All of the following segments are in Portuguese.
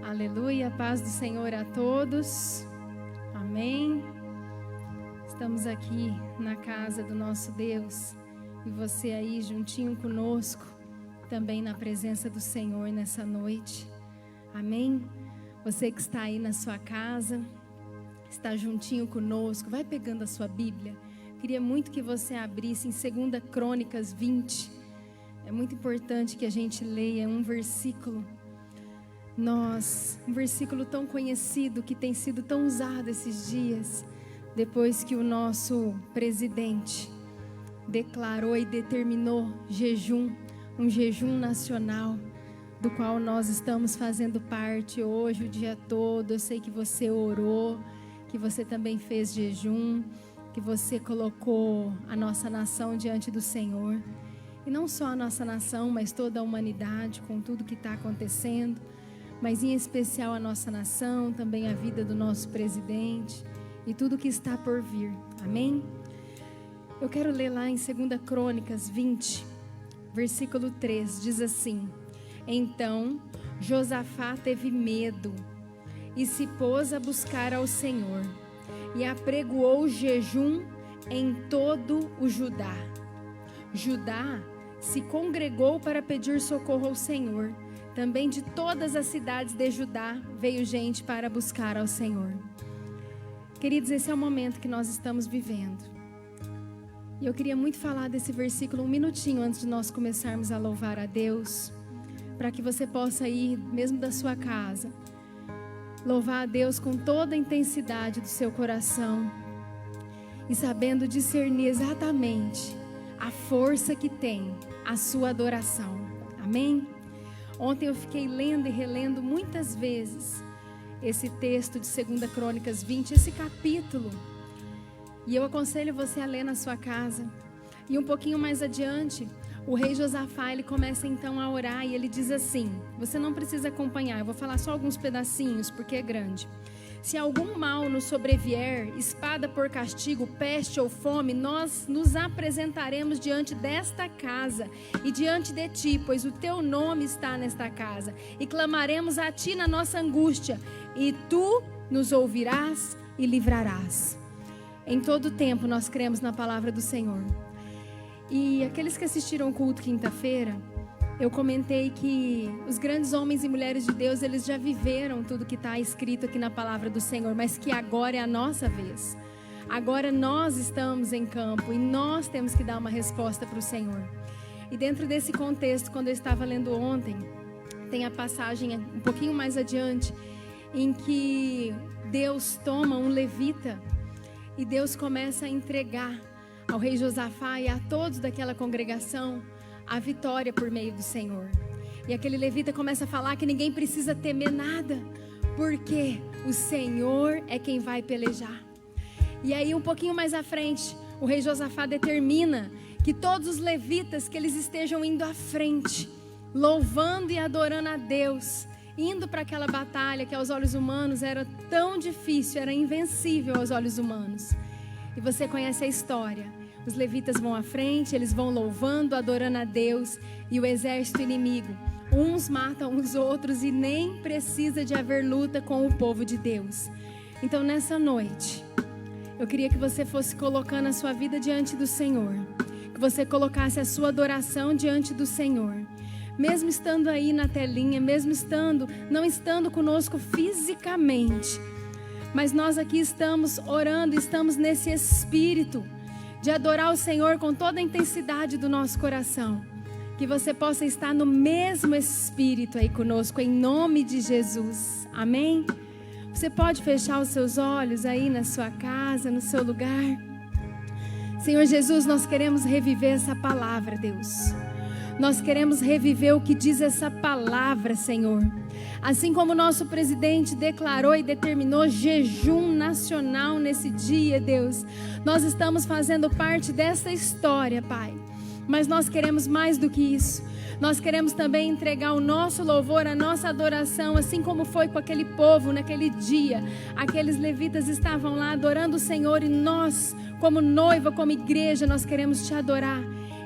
Aleluia, paz do Senhor a todos, amém. Estamos aqui na casa do nosso Deus e você aí juntinho conosco, também na presença do Senhor nessa noite, amém. Você que está aí na sua casa, está juntinho conosco, vai pegando a sua Bíblia. Queria muito que você abrisse em 2 Crônicas 20, é muito importante que a gente leia um versículo. Um versículo tão conhecido, que tem sido tão usado esses dias, depois que o nosso presidente declarou e determinou um jejum nacional, do qual nós estamos fazendo parte hoje, o dia todo. Eu sei que você orou, que você também fez jejum, que você colocou a nossa nação diante do Senhor. E não só a nossa nação, mas toda a humanidade, com tudo que está acontecendo, mas em especial a nossa nação, também a vida do nosso presidente e tudo que está por vir, amém? Eu quero ler lá em 2 Crônicas 20, versículo 3, diz assim: Então Josafá teve medo e se pôs a buscar ao Senhor e apregoou jejum em todo o Judá. Judá se congregou para pedir socorro ao Senhor. Também de todas as cidades de Judá veio gente para buscar ao Senhor. Queridos, esse é o momento que nós estamos vivendo. E eu queria muito falar desse versículo um minutinho antes de nós começarmos a louvar a Deus, para que você possa ir, mesmo da sua casa, louvar a Deus com toda a intensidade do seu coração e sabendo discernir exatamente a força que tem a sua adoração. Amém? Ontem eu fiquei lendo e relendo muitas vezes esse texto de 2 Crônicas 20, esse capítulo. E eu aconselho você a ler na sua casa. E um pouquinho mais adiante, o rei Josafá, ele começa então a orar e ele diz assim, você não precisa acompanhar, eu vou falar só alguns pedacinhos porque é grande. Se algum mal nos sobrevier, espada por castigo, peste ou fome, nós nos apresentaremos diante desta casa e diante de ti, pois o teu nome está nesta casa. E clamaremos a ti na nossa angústia, e tu nos ouvirás e livrarás. Em todo tempo nós cremos na palavra do Senhor. E aqueles que assistiram o culto quinta-feira, eu comentei que os grandes homens e mulheres de Deus, eles já viveram tudo que está escrito aqui na palavra do Senhor, mas que agora é a nossa vez. Agora nós estamos em campo e nós temos que dar uma resposta para o Senhor. E dentro desse contexto, quando eu estava lendo ontem, tem a passagem um pouquinho mais adiante, em que Deus toma um levita e Deus começa a entregar ao rei Josafá e a todos daquela congregação a vitória por meio do Senhor. E aquele levita começa a falar que ninguém precisa temer nada, porque o Senhor é quem vai pelejar. E aí um pouquinho mais à frente, o rei Josafá determina que todos os levitas, que eles estejam indo à frente, louvando e adorando a Deus, indo para aquela batalha que aos olhos humanos era tão difícil, era invencível aos olhos humanos. E você conhece a história. Os levitas vão à frente, eles vão louvando, adorando a Deus, e o exército inimigo, uns matam os outros e nem precisa de haver luta com o povo de Deus. Então nessa noite, eu queria que você fosse colocando a sua vida diante do Senhor, que você colocasse a sua adoração diante do Senhor, mesmo estando aí na telinha, mesmo não estando conosco fisicamente, mas nós aqui estamos orando, estamos nesse espírito de adorar o Senhor com toda a intensidade do nosso coração. Que você possa estar no mesmo espírito aí conosco, em nome de Jesus. Amém? Você pode fechar os seus olhos aí na sua casa, no seu lugar. Senhor Jesus, nós queremos reviver essa palavra, Deus. Nós queremos reviver o que diz essa palavra, Senhor. Assim como o nosso presidente declarou e determinou jejum nacional nesse dia, Deus, nós estamos fazendo parte dessa história, Pai. Mas nós queremos mais do que isso. Nós queremos também entregar o nosso louvor, a nossa adoração, assim como foi com aquele povo naquele dia. Aqueles levitas estavam lá adorando o Senhor e nós, como noiva, como igreja, nós queremos te adorar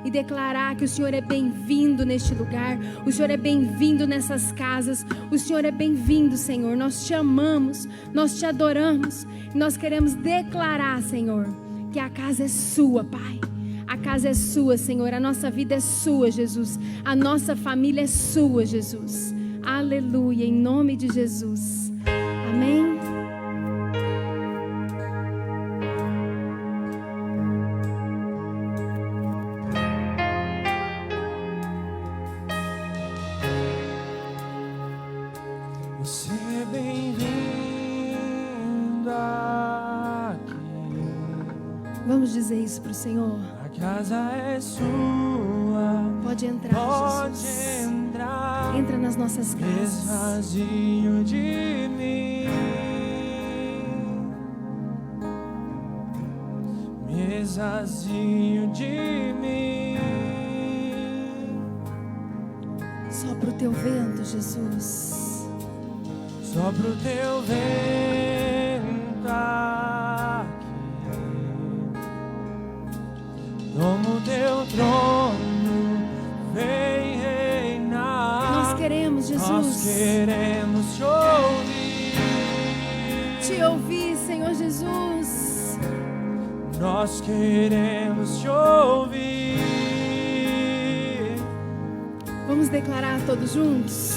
e declarar que o Senhor é bem-vindo neste lugar, o Senhor é bem-vindo nessas casas, o Senhor é bem-vindo, Senhor. Nós te amamos, nós te adoramos e nós queremos declarar, Senhor, que a casa é sua, Pai. A casa é sua, Senhor, a nossa vida é sua, Jesus, a nossa família é sua, Jesus. Aleluia, em nome de Jesus. Amém. Você é bem-vindo aqui. Vamos dizer isso para o Senhor. A casa é sua. Pode entrar, Pode Jesus. entrar. Entra nas nossas casas. Esvazio de mim. Me esvazio de mim. Sopra o teu vento, Jesus. Sopra o teu vento aqui. Toma o teu trono, vem reinar. Nós queremos, Jesus. Nós queremos te ouvir. Te ouvir, Senhor Jesus. Nós queremos te ouvir. Vamos declarar todos juntos?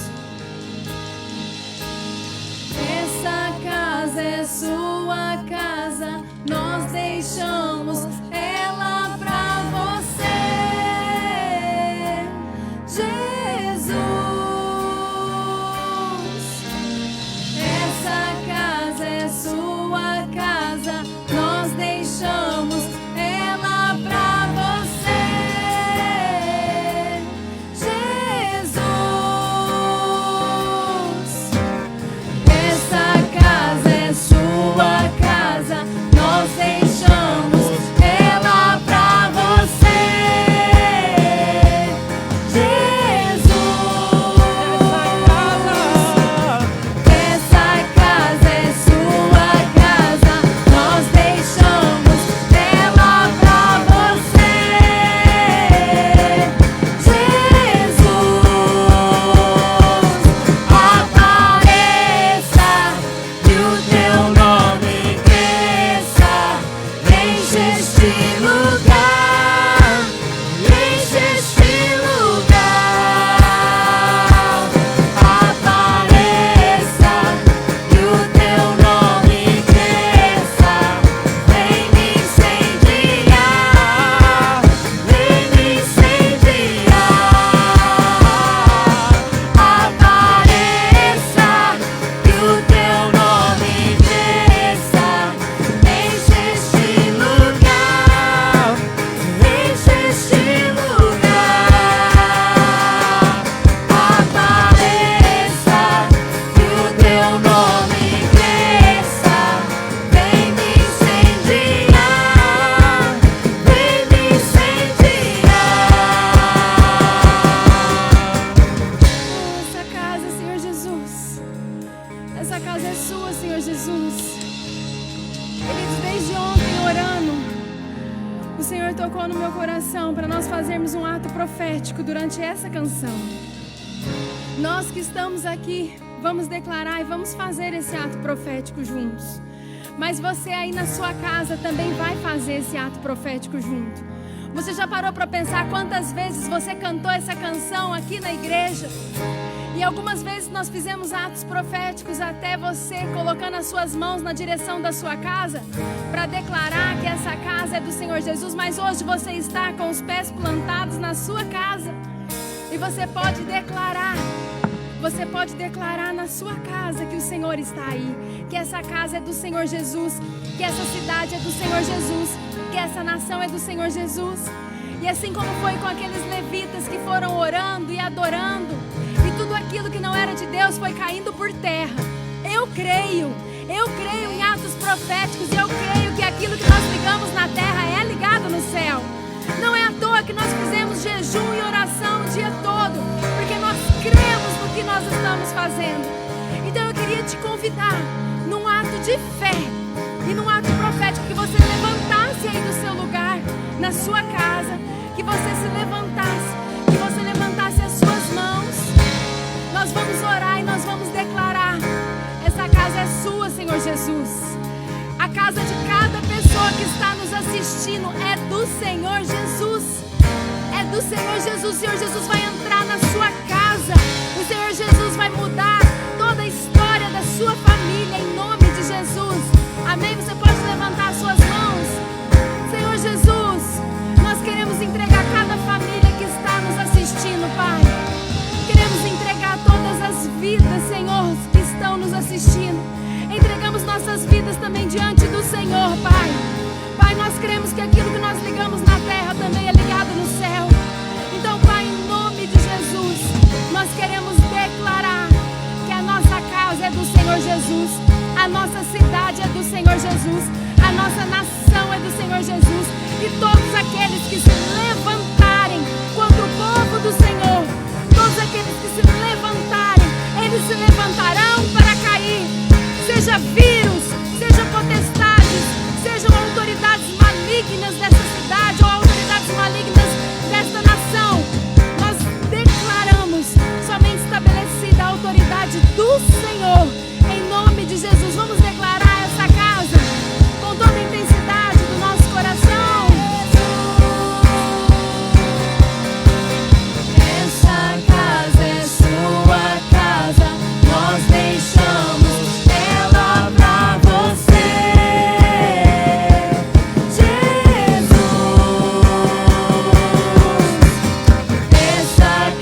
Essa casa é sua casa, nós deixamos ela pra você, Jesus. Essa casa é sua casa, nós deixamos ela pra você, Jesus. Essa casa é sua casa, nós deixamos ela pra você, Jesus. Essa casa é sua casa, nós deixamos ela pra você, Jesus. Apareça, que o teu nome cresça, enche este lugar, enche este lugar. Apareça, que o teu nome cresça, vem me incendiar, vem me incendiar. Apareça, que o teu nome cresça, enche este lugar, enche este lugar. Apareça, que o teu nome cresça, vem me incendiar, vem me incendiar. Essa casa, Senhor Jesus, essa casa é sua, Senhor Jesus. Queridos, desde ontem orando, o Senhor tocou no meu coração para nós fazermos um ato profético durante essa canção. Nós que estamos aqui, vamos declarar e vamos fazer esse ato profético juntos. Mas você aí na sua casa também vai fazer esse ato profético junto. Você já parou para pensar quantas vezes você cantou essa canção aqui na igreja? E algumas vezes nós fizemos atos proféticos, até você colocando as suas mãos na direção da sua casa, para declarar que essa casa é do Senhor Jesus. Mas hoje você está com os pés plantados na sua casa, e você pode declarar na sua casa que o Senhor está aí, que essa casa é do Senhor Jesus, que essa cidade é do Senhor Jesus, que essa nação é do Senhor Jesus. E assim como foi com aqueles levitas que foram orando e adorando, e tudo aquilo que não era de Deus foi caindo por terra. Eu creio em atos proféticos, e eu creio que aquilo que nós ligamos na terra é ligado no céu. Não é à toa que nós fizemos jejum e oração o dia todo, porque nós cremos no que nós estamos fazendo. Então eu queria te convidar, num ato de fé e num ato profético, que você levantasse aí do seu lugar, na sua casa, que você se levantasse, que você levantasse as suas mãos. Nós vamos orar e nós vamos declarar: essa casa é sua, Senhor Jesus. A casa de cada pessoa que está nos assistindo é do Senhor Jesus. É do Senhor Jesus. O Senhor Jesus vai entrar na sua casa. O Senhor Jesus vai mudar toda a história da sua família, em nome de Jesus. Amém? Você pode levantar as suas mãos. Senhor Jesus, nós queremos entregar cada família que está nos assistindo, Pai. Queremos entregar todas as vidas, Senhor, que estão nos assistindo. Entregamos nossas vidas também diante do Senhor, Pai. Pai, nós cremos que aquilo que nós ligamos na terra também é ligado no céu. Então, Pai, em nome de Jesus, nós queremos declarar que a nossa casa é do Senhor Jesus, a nossa cidade é do Senhor Jesus, a nossa nação é do Senhor Jesus. E todos aqueles que se levantarem contra o povo do Senhor, todos aqueles que se levantarem, eles se levantarão para cair. Seja vírus, seja potestades, sejam autoridades malignas dessa cidade ou autoridades malignas desta nação, nós declaramos somente estabelecida a autoridade do Senhor, em nome de Jesus. Vamos declarar essa casa com toda a intensidade do nosso coração. Essa casa é sua casa, nós deixamos pra você, Jesus. Essa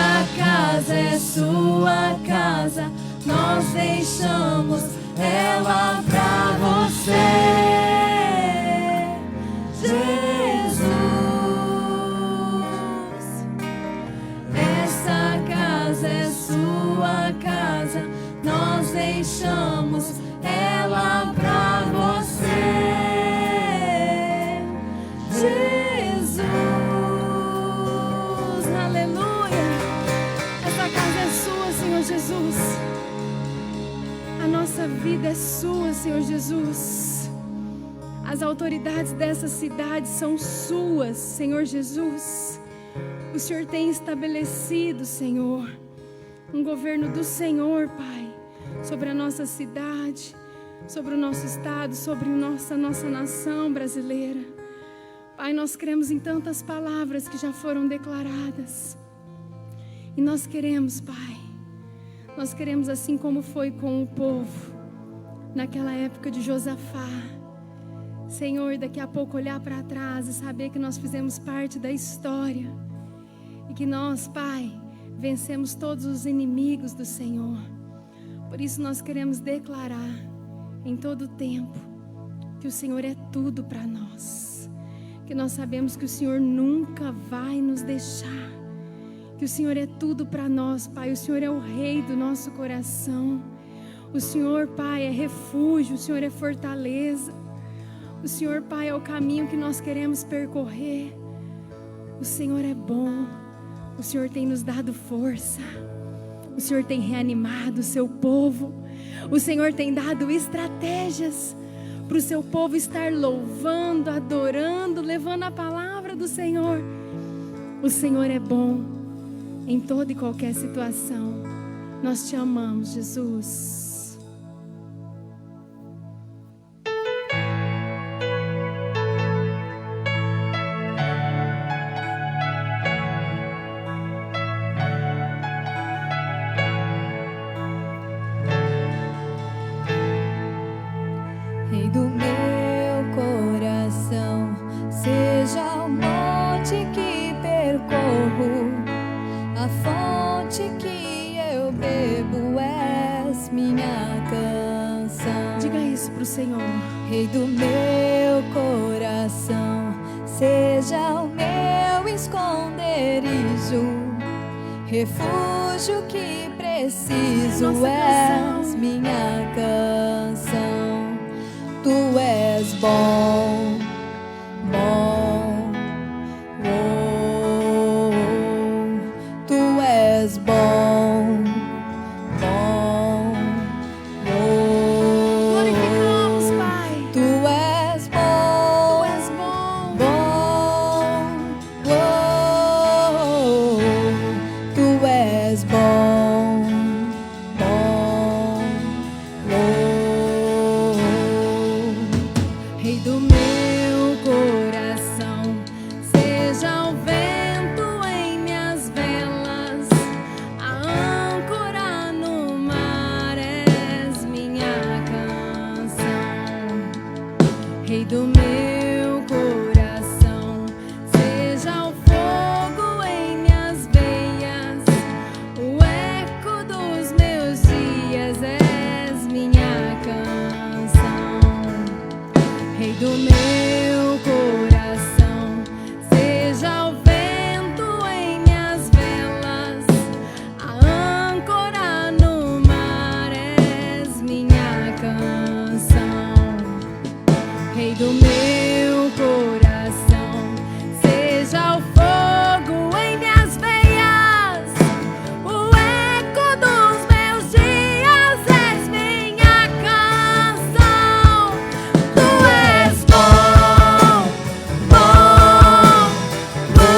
casa é sua casa, nós deixamos ela pra você, Jesus. Essa casa é sua casa, nós deixamos ela pra você. São suas, Senhor Jesus. O Senhor tem estabelecido, Senhor, um governo do Senhor, Pai, sobre a nossa cidade, sobre o nosso estado, sobre a nossa nação brasileira. Pai, nós cremos em tantas palavras que já foram declaradas. E nós queremos, Pai, nós queremos, assim como foi com o povo naquela época de Josafá, Senhor, daqui a pouco olhar para trás e saber que nós fizemos parte da história. E que nós, Pai, vencemos todos os inimigos do Senhor. Por isso nós queremos declarar em todo o tempo que o Senhor é tudo para nós, que nós sabemos que o Senhor nunca vai nos deixar, que o Senhor é tudo para nós, Pai. O Senhor é o Rei do nosso coração. O Senhor, Pai, é refúgio, o Senhor é fortaleza. O Senhor, Pai, é o caminho que nós queremos percorrer. O Senhor é bom, o Senhor tem nos dado força, o Senhor tem reanimado o seu povo, o Senhor tem dado estratégias para o seu povo estar louvando, adorando, levando a palavra do Senhor. O Senhor é bom em toda e qualquer situação. Nós te amamos, Jesus. Rei do meu coração, seja o monte que percorro, a fonte que eu bebo, és minha canção. Diga isso pro Senhor. Rei do meu coração, seja o meu esconderijo, refúgio que preciso, Nossa és canção. minha canção. Tu és bom, bom, oh, tu és bom, bom, oh, Glorificamos, Pai. tu és Tu bom, és bom. bom, oh, tu és bom, bom, oh. Rei do meu coração, seja o vento em minhas velas, a âncora no mar, és minha canção. Rei do meu coração, seja o fogo em minhas veias, o eco dos meus dias, és minha canção. Rei do meu coração, seja o vento em minhas velas, a âncora no mar, és minha canção. Rei do meu coração, seja o fogo em minhas veias, o eco dos meus dias, és minha canção. Tu és bom, bom, bom.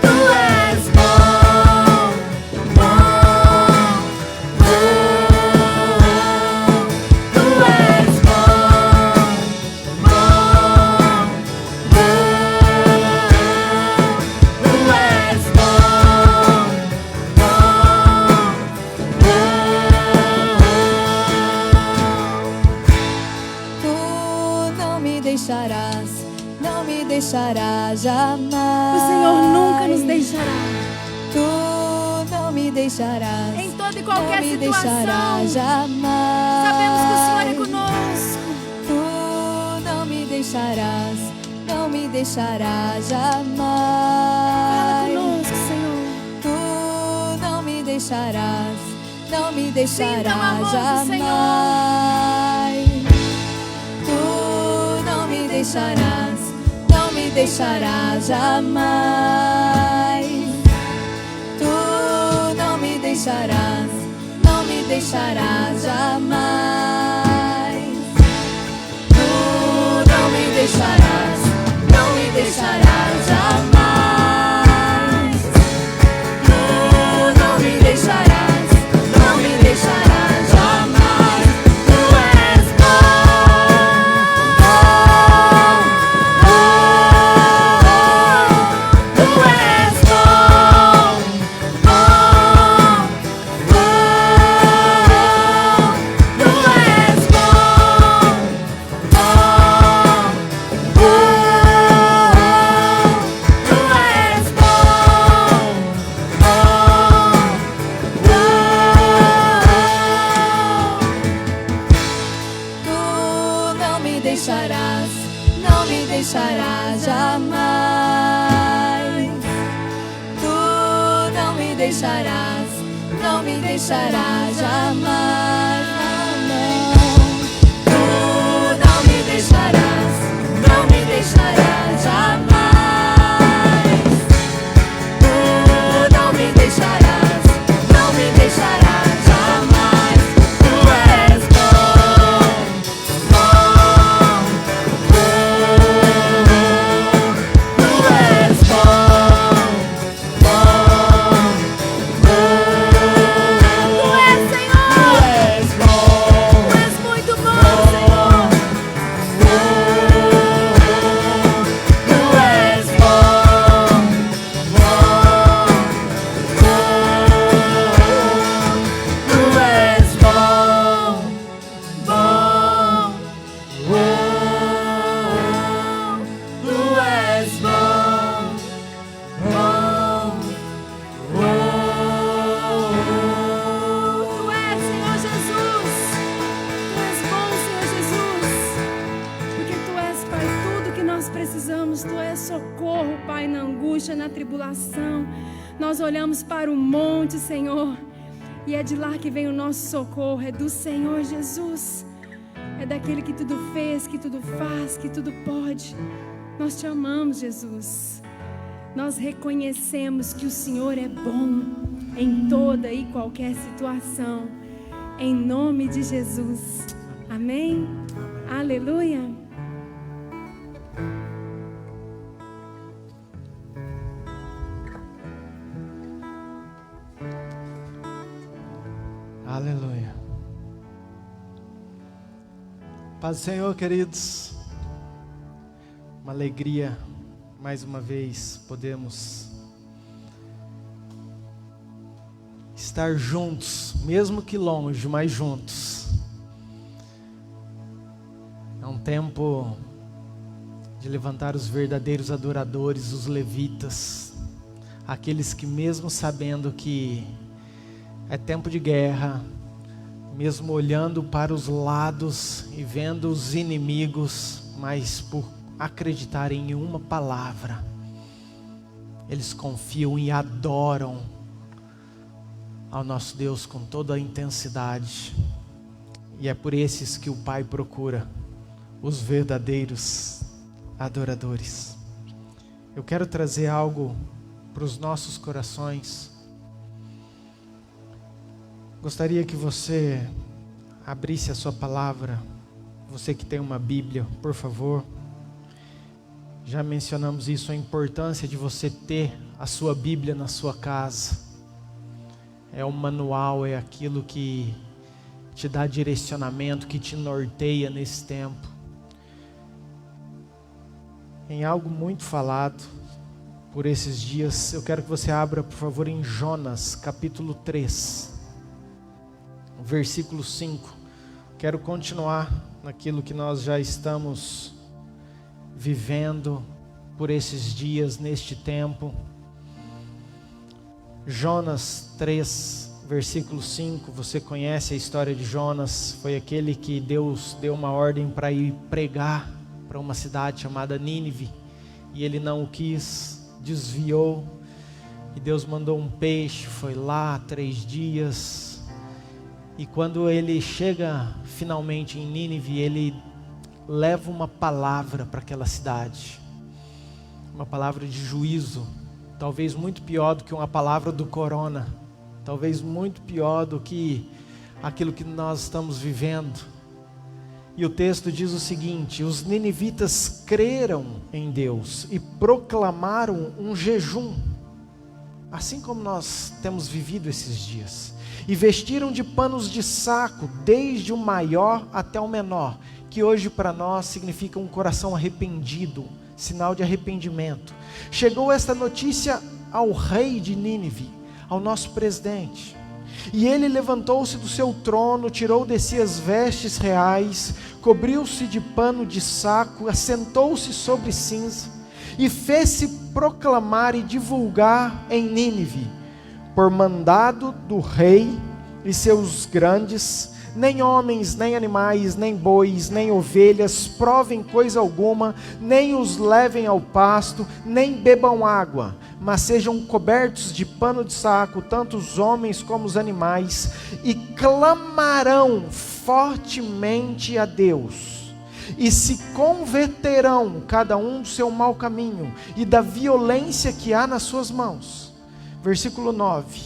Tu és bom, bom, bom. Tu és bom, bom, bom. Tu és bom, bom, bom. Tu não me deixarás, não me deixarás jamais. O Senhor nunca nos deixará. Tu não me deixarás, Em toda e não qualquer me situação, deixarás jamais. sabemos que o Senhor é conosco. Tu não me deixarás, não me deixarás jamais. Fala conosco, Senhor. Tu não me deixarás, não me Sinta o deixarás amor do jamais. Tu não me deixarás, não me deixarás jamais. Tu não me deixarás, não me deixarás jamais. Tu não me deixarás, não me deixarás jamais. Tu não me deixarás, não me deixarás jamais. Tu és bom, bom, bom. Tu és bom, bom, bom. Tu deixará jamais. Não, tu não me deixarás, não me deixarás jamais. Tu não me deixarás, não me deixarás jamais. Tu és bom, bom, bom. Tu és bom, bom, bom. Tu és, Senhor. Tu és bom. Tu és muito bom, Senhor. Tu és bom, bom, bom. Tu és bom, bom, bom. Tu és bom, bom, bom. Tu és, Senhor Jesus. Tu és bom, Senhor Jesus. Porque Tu és, Pai, tudo que nós precisamos. Tu és socorro, Pai, na angústia, na tribulação. Nós olhamos para o monte, Senhor, e é de lá que vem o nosso socorro. É do Senhor Jesus. É daquele que tudo fez, que tudo faz, que tudo pode. Nós Te amamos, Jesus. Nós reconhecemos que o Senhor é bom em toda e qualquer situação. Em nome de Jesus. Amém? Aleluia. Aleluia. Paz do Senhor, queridos. Uma alegria, mais uma vez, podemos estar juntos, mesmo que longe, mas juntos. É um tempo de levantar os verdadeiros adoradores, os levitas, aqueles que mesmo sabendo que é tempo de guerra, mesmo olhando para os lados e vendo os inimigos, mas por acreditarem em uma palavra, eles confiam e adoram ao nosso Deus com toda a intensidade. E é por esses que o Pai procura os verdadeiros adoradores. Eu quero trazer algo para os nossos corações. Gostaria que você abrisse a sua palavra. Você que tem uma Bíblia, por favor. Já mencionamos isso, a importância de você ter a sua Bíblia na sua casa. É o manual, é aquilo que te dá direcionamento, que te norteia nesse tempo. Em algo muito falado por esses dias, eu quero que você abra, por favor, em Jonas, capítulo 3, versículo 5. Quero continuar naquilo que nós já estamos vivendo por esses dias, neste tempo. Jonas 3, versículo 5, você conhece a história de Jonas. Foi aquele que Deus deu uma ordem para ir pregar para uma cidade chamada Nínive, e ele não o quis, desviou, e Deus mandou um peixe, foi lá 3 dias, e quando ele chega finalmente em Nínive, ele leva uma palavra para aquela cidade, uma palavra de juízo, talvez muito pior do que uma palavra do corona, talvez muito pior do que aquilo que nós estamos vivendo. E o texto diz o seguinte: os ninivitas creram em Deus e proclamaram um jejum, assim como nós temos vivido esses dias, e vestiram de panos de saco, desde o maior até o menor, que hoje para nós significa um coração arrependido, sinal de arrependimento. Chegou esta notícia ao rei de Nínive, ao nosso presidente, e ele levantou-se do seu trono, tirou de si as vestes reais, cobriu-se de pano de saco, assentou-se sobre cinza, e fez-se proclamar e divulgar em Nínive, por mandado do rei e seus grandes: nem homens, nem animais, nem bois, nem ovelhas provem coisa alguma, nem os levem ao pasto, nem bebam água, mas sejam cobertos de pano de saco, tanto os homens como os animais, e clamarão fortemente a Deus, e se converterão cada um do seu mau caminho e da violência que há nas suas mãos. Versículo 9: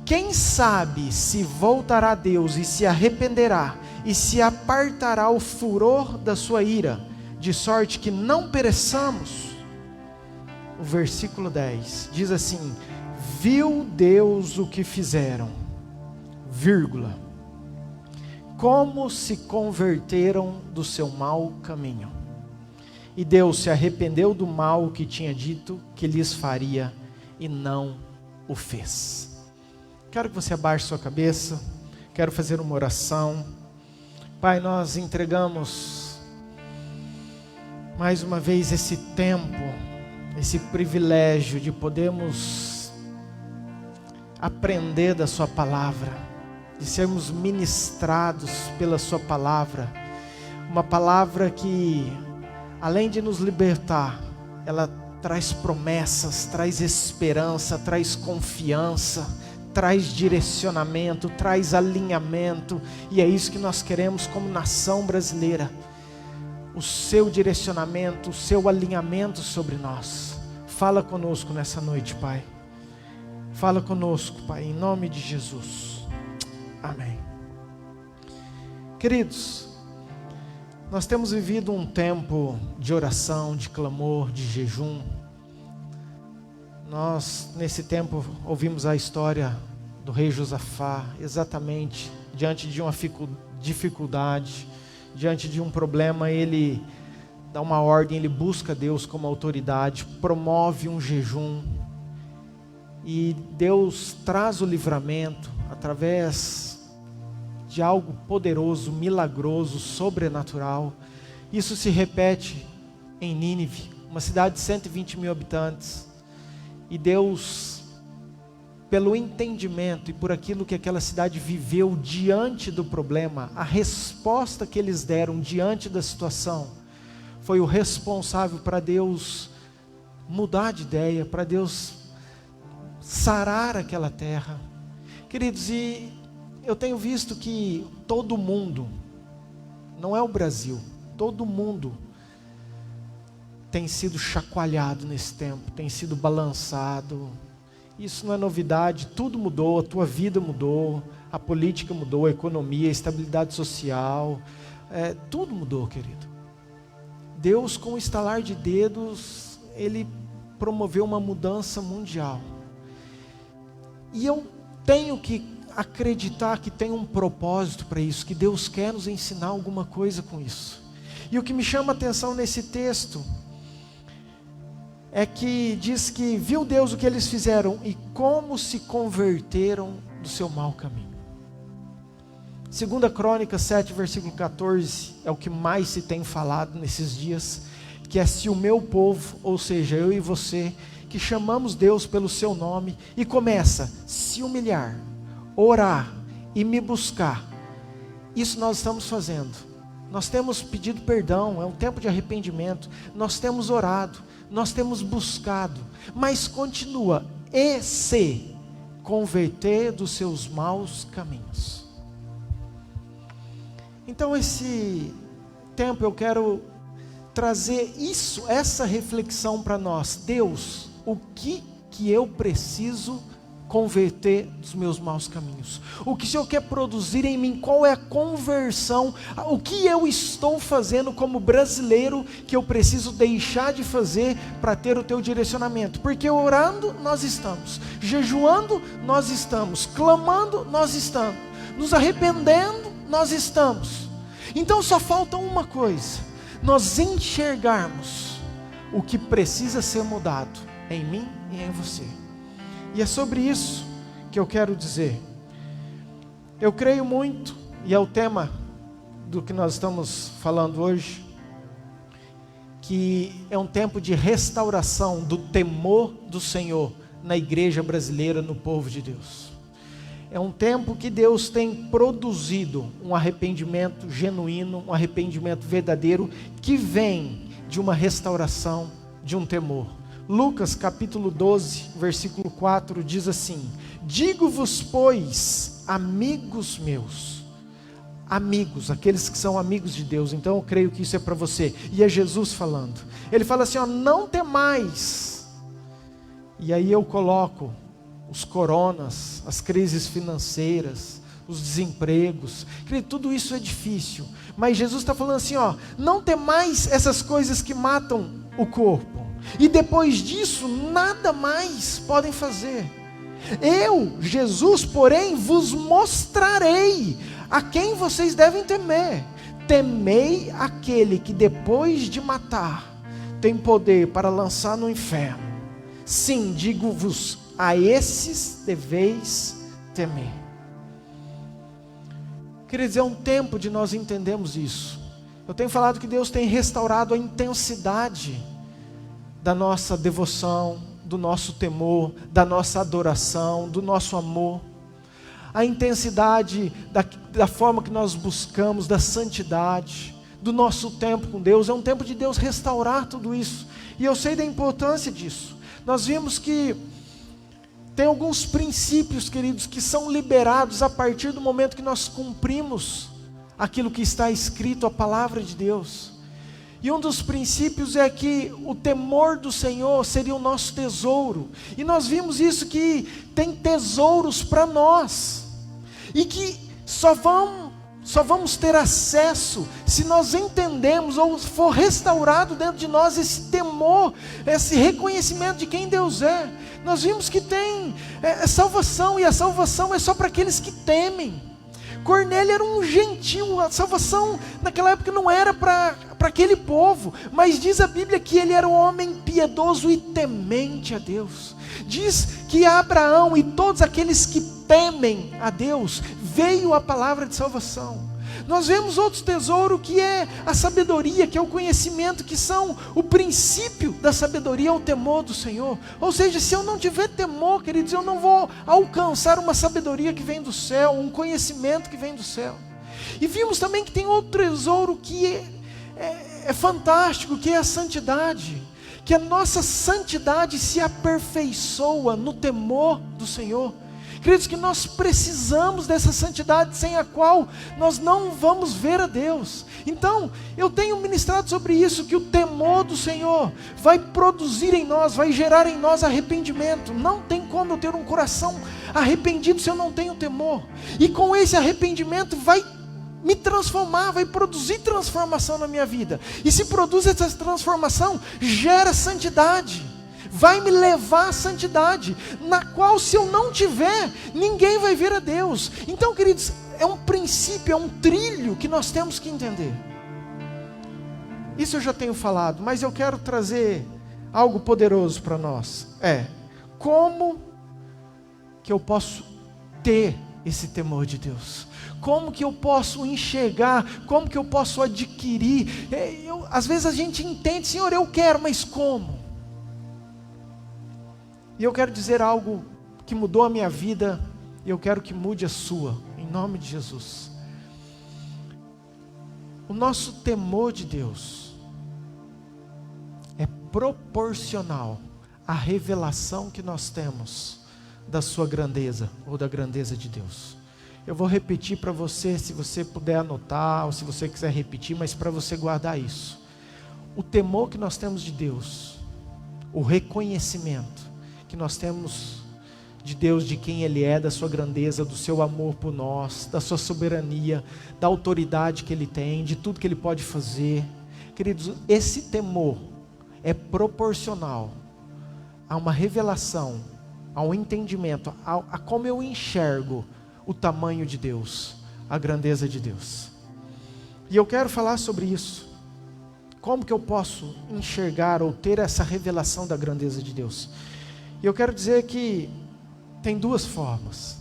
quem sabe se voltará a Deus e se arrependerá, e se apartará o furor da sua ira, de sorte que não pereçamos. O versículo 10 diz assim: viu Deus o que fizeram, vírgula, como se converteram do seu mau caminho, e Deus se arrependeu do mal que tinha dito que lhes faria, e não o fez. Quero que você abaixe sua cabeça, quero fazer uma oração. Pai, nós entregamos mais uma vez esse tempo, esse privilégio de podermos aprender da sua palavra, de sermos ministrados pela sua palavra, uma palavra que, além de nos libertar, ela traz promessas, traz esperança, traz confiança, traz direcionamento, traz alinhamento, e é isso que nós queremos como nação brasileira. O seu direcionamento, o seu alinhamento sobre nós. Fala conosco nessa noite, Pai. Fala conosco, Pai, em nome de Jesus. Amém. Queridos, nós temos vivido um tempo de oração, de clamor, de jejum. Nós, nesse tempo, ouvimos a história do rei Josafá, exatamente diante de uma dificuldade, diante de um problema, ele dá uma ordem, ele busca Deus como autoridade, promove um jejum, e Deus traz o livramento através de algo poderoso, milagroso, sobrenatural. Isso se repete em Nínive, uma cidade de 120 mil habitantes, e Deus, pelo entendimento e por aquilo que aquela cidade viveu diante do problema, a resposta que eles deram diante da situação, foi o responsável para Deus mudar de ideia, para Deus sarar aquela terra. Queridos, e eu tenho visto que todo mundo, não é o Brasil, todo mundo tem sido chacoalhado nesse tempo, tem sido balançado. Isso não é novidade, tudo mudou, a tua vida mudou, a política mudou, a economia, a estabilidade social, tudo mudou, querido. Deus, com o estalar de dedos, Ele promoveu uma mudança mundial. E eu tenho que acreditar que tem um propósito para isso, que Deus quer nos ensinar alguma coisa com isso. E o que me chama a atenção nesse texto é que diz que viu Deus o que eles fizeram e como se converteram do seu mau caminho. 2 Crônicas 7, versículo 14, é o que mais se tem falado nesses dias, que é: se o meu povo, ou seja, eu e você, que chamamos Deus pelo seu nome, e começa a se humilhar, orar e me buscar. Isso nós estamos fazendo. Nós temos pedido perdão, é um tempo de arrependimento, nós temos orado, nós temos buscado, mas continua: e se converter dos seus maus caminhos. Então esse tempo eu quero trazer isso, essa reflexão para nós. Deus, o que eu preciso converter dos meus maus caminhos? O que o Senhor quer produzir em mim? Qual é a conversão? O que eu estou fazendo como brasileiro que eu preciso deixar de fazer para ter o teu direcionamento? Porque orando nós estamos, jejuando nós estamos, clamando nós estamos, nos arrependendo nós estamos. Então só falta uma coisa: nós enxergarmos o que precisa ser mudado em mim e em você. E é sobre isso que eu quero dizer. Eu creio muito, e é o tema do que nós estamos falando hoje, que é um tempo de restauração do temor do Senhor na igreja brasileira, no povo de Deus. É um tempo que Deus tem produzido um arrependimento genuíno, um arrependimento verdadeiro, que vem de uma restauração, de um temor. Lucas capítulo 12, versículo 4 diz assim: digo-vos, pois, amigos meus, amigos, aqueles que são amigos de Deus, então eu creio que isso é para você, e é Jesus falando. Ele fala assim, ó, não temais. E aí eu coloco os coronas, as crises financeiras, os desempregos, tudo isso é difícil, mas Jesus está falando assim, ó, não temais essas coisas que matam o corpo, e depois disso nada mais podem fazer. Eu, Jesus, porém, vos mostrarei a quem vocês devem temer. Temei aquele que depois de matar tem poder para lançar no inferno. Sim, digo-vos, a esses deveis temer. Queridos, é um tempo de nós entendermos isso. Eu tenho falado que Deus tem restaurado a intensidade da nossa devoção, do nosso temor, da nossa adoração, do nosso amor, a intensidade da forma que nós buscamos, da santidade, do nosso tempo com Deus. É um tempo de Deus restaurar tudo isso, e eu sei da importância disso. Nós vimos que tem alguns princípios, queridos, que são liberados a partir do momento que nós cumprimos aquilo que está escrito, a palavra de Deus. E um dos princípios é que o temor do Senhor seria o nosso tesouro. E nós vimos isso, que tem tesouros para nós. E que só vamos ter acesso se nós entendemos, ou for restaurado dentro de nós esse temor, esse reconhecimento de quem Deus é. Nós vimos que tem salvação, e a salvação é só para aqueles que temem. Cornélio era um gentil, a salvação naquela época não era para aquele povo, mas diz a Bíblia que ele era um homem piedoso e temente a Deus. Diz que Abraão e todos aqueles que temem a Deus, veio a palavra de salvação. Nós vemos outro tesouro, que é a sabedoria, que é o conhecimento, que são o princípio da sabedoria, o temor do Senhor. Ou seja, se eu não tiver temor, queridos, eu não vou alcançar uma sabedoria que vem do céu, um conhecimento que vem do céu. E vimos também que tem outro tesouro que é fantástico, que é a santidade, que a nossa santidade se aperfeiçoa no temor do Senhor. Queridos, que nós precisamos dessa santidade, sem a qual nós não vamos ver a Deus. Então, eu tenho ministrado sobre isso, que o temor do Senhor vai produzir em nós, vai gerar em nós arrependimento. Não tem como eu ter um coração arrependido se eu não tenho temor. E com esse arrependimento vai me transformar, vai produzir transformação na minha vida. E se produz essa transformação, gera santidade. Vai me levar à santidade, na qual, se eu não tiver, ninguém vai ver a Deus. Então, queridos, é um princípio, é um trilho que nós temos que entender. Isso eu já tenho falado, mas eu quero trazer algo poderoso para nós. Como que eu posso ter esse temor de Deus? Como que eu posso enxergar? Como que eu posso adquirir? Às vezes a gente entende, Senhor, eu quero, mas como? E eu quero dizer algo que mudou a minha vida, e eu quero que mude a sua, em nome de Jesus. O nosso temor de Deus é proporcional à revelação que nós temos da sua grandeza, ou da grandeza de Deus. Eu vou repetir para você, se você puder anotar, ou se você quiser repetir, mas para você guardar isso. O temor que nós temos de Deus, o reconhecimento que nós temos de Deus, de quem Ele é, da sua grandeza, do seu amor por nós, da sua soberania, da autoridade que Ele tem, de tudo que Ele pode fazer. Queridos, esse temor é proporcional a uma revelação, a um entendimento, a como eu enxergo o tamanho de Deus, a grandeza de Deus. E eu quero falar sobre isso. Como que eu posso enxergar ou ter essa revelação da grandeza de Deus? E eu quero dizer que tem duas formas.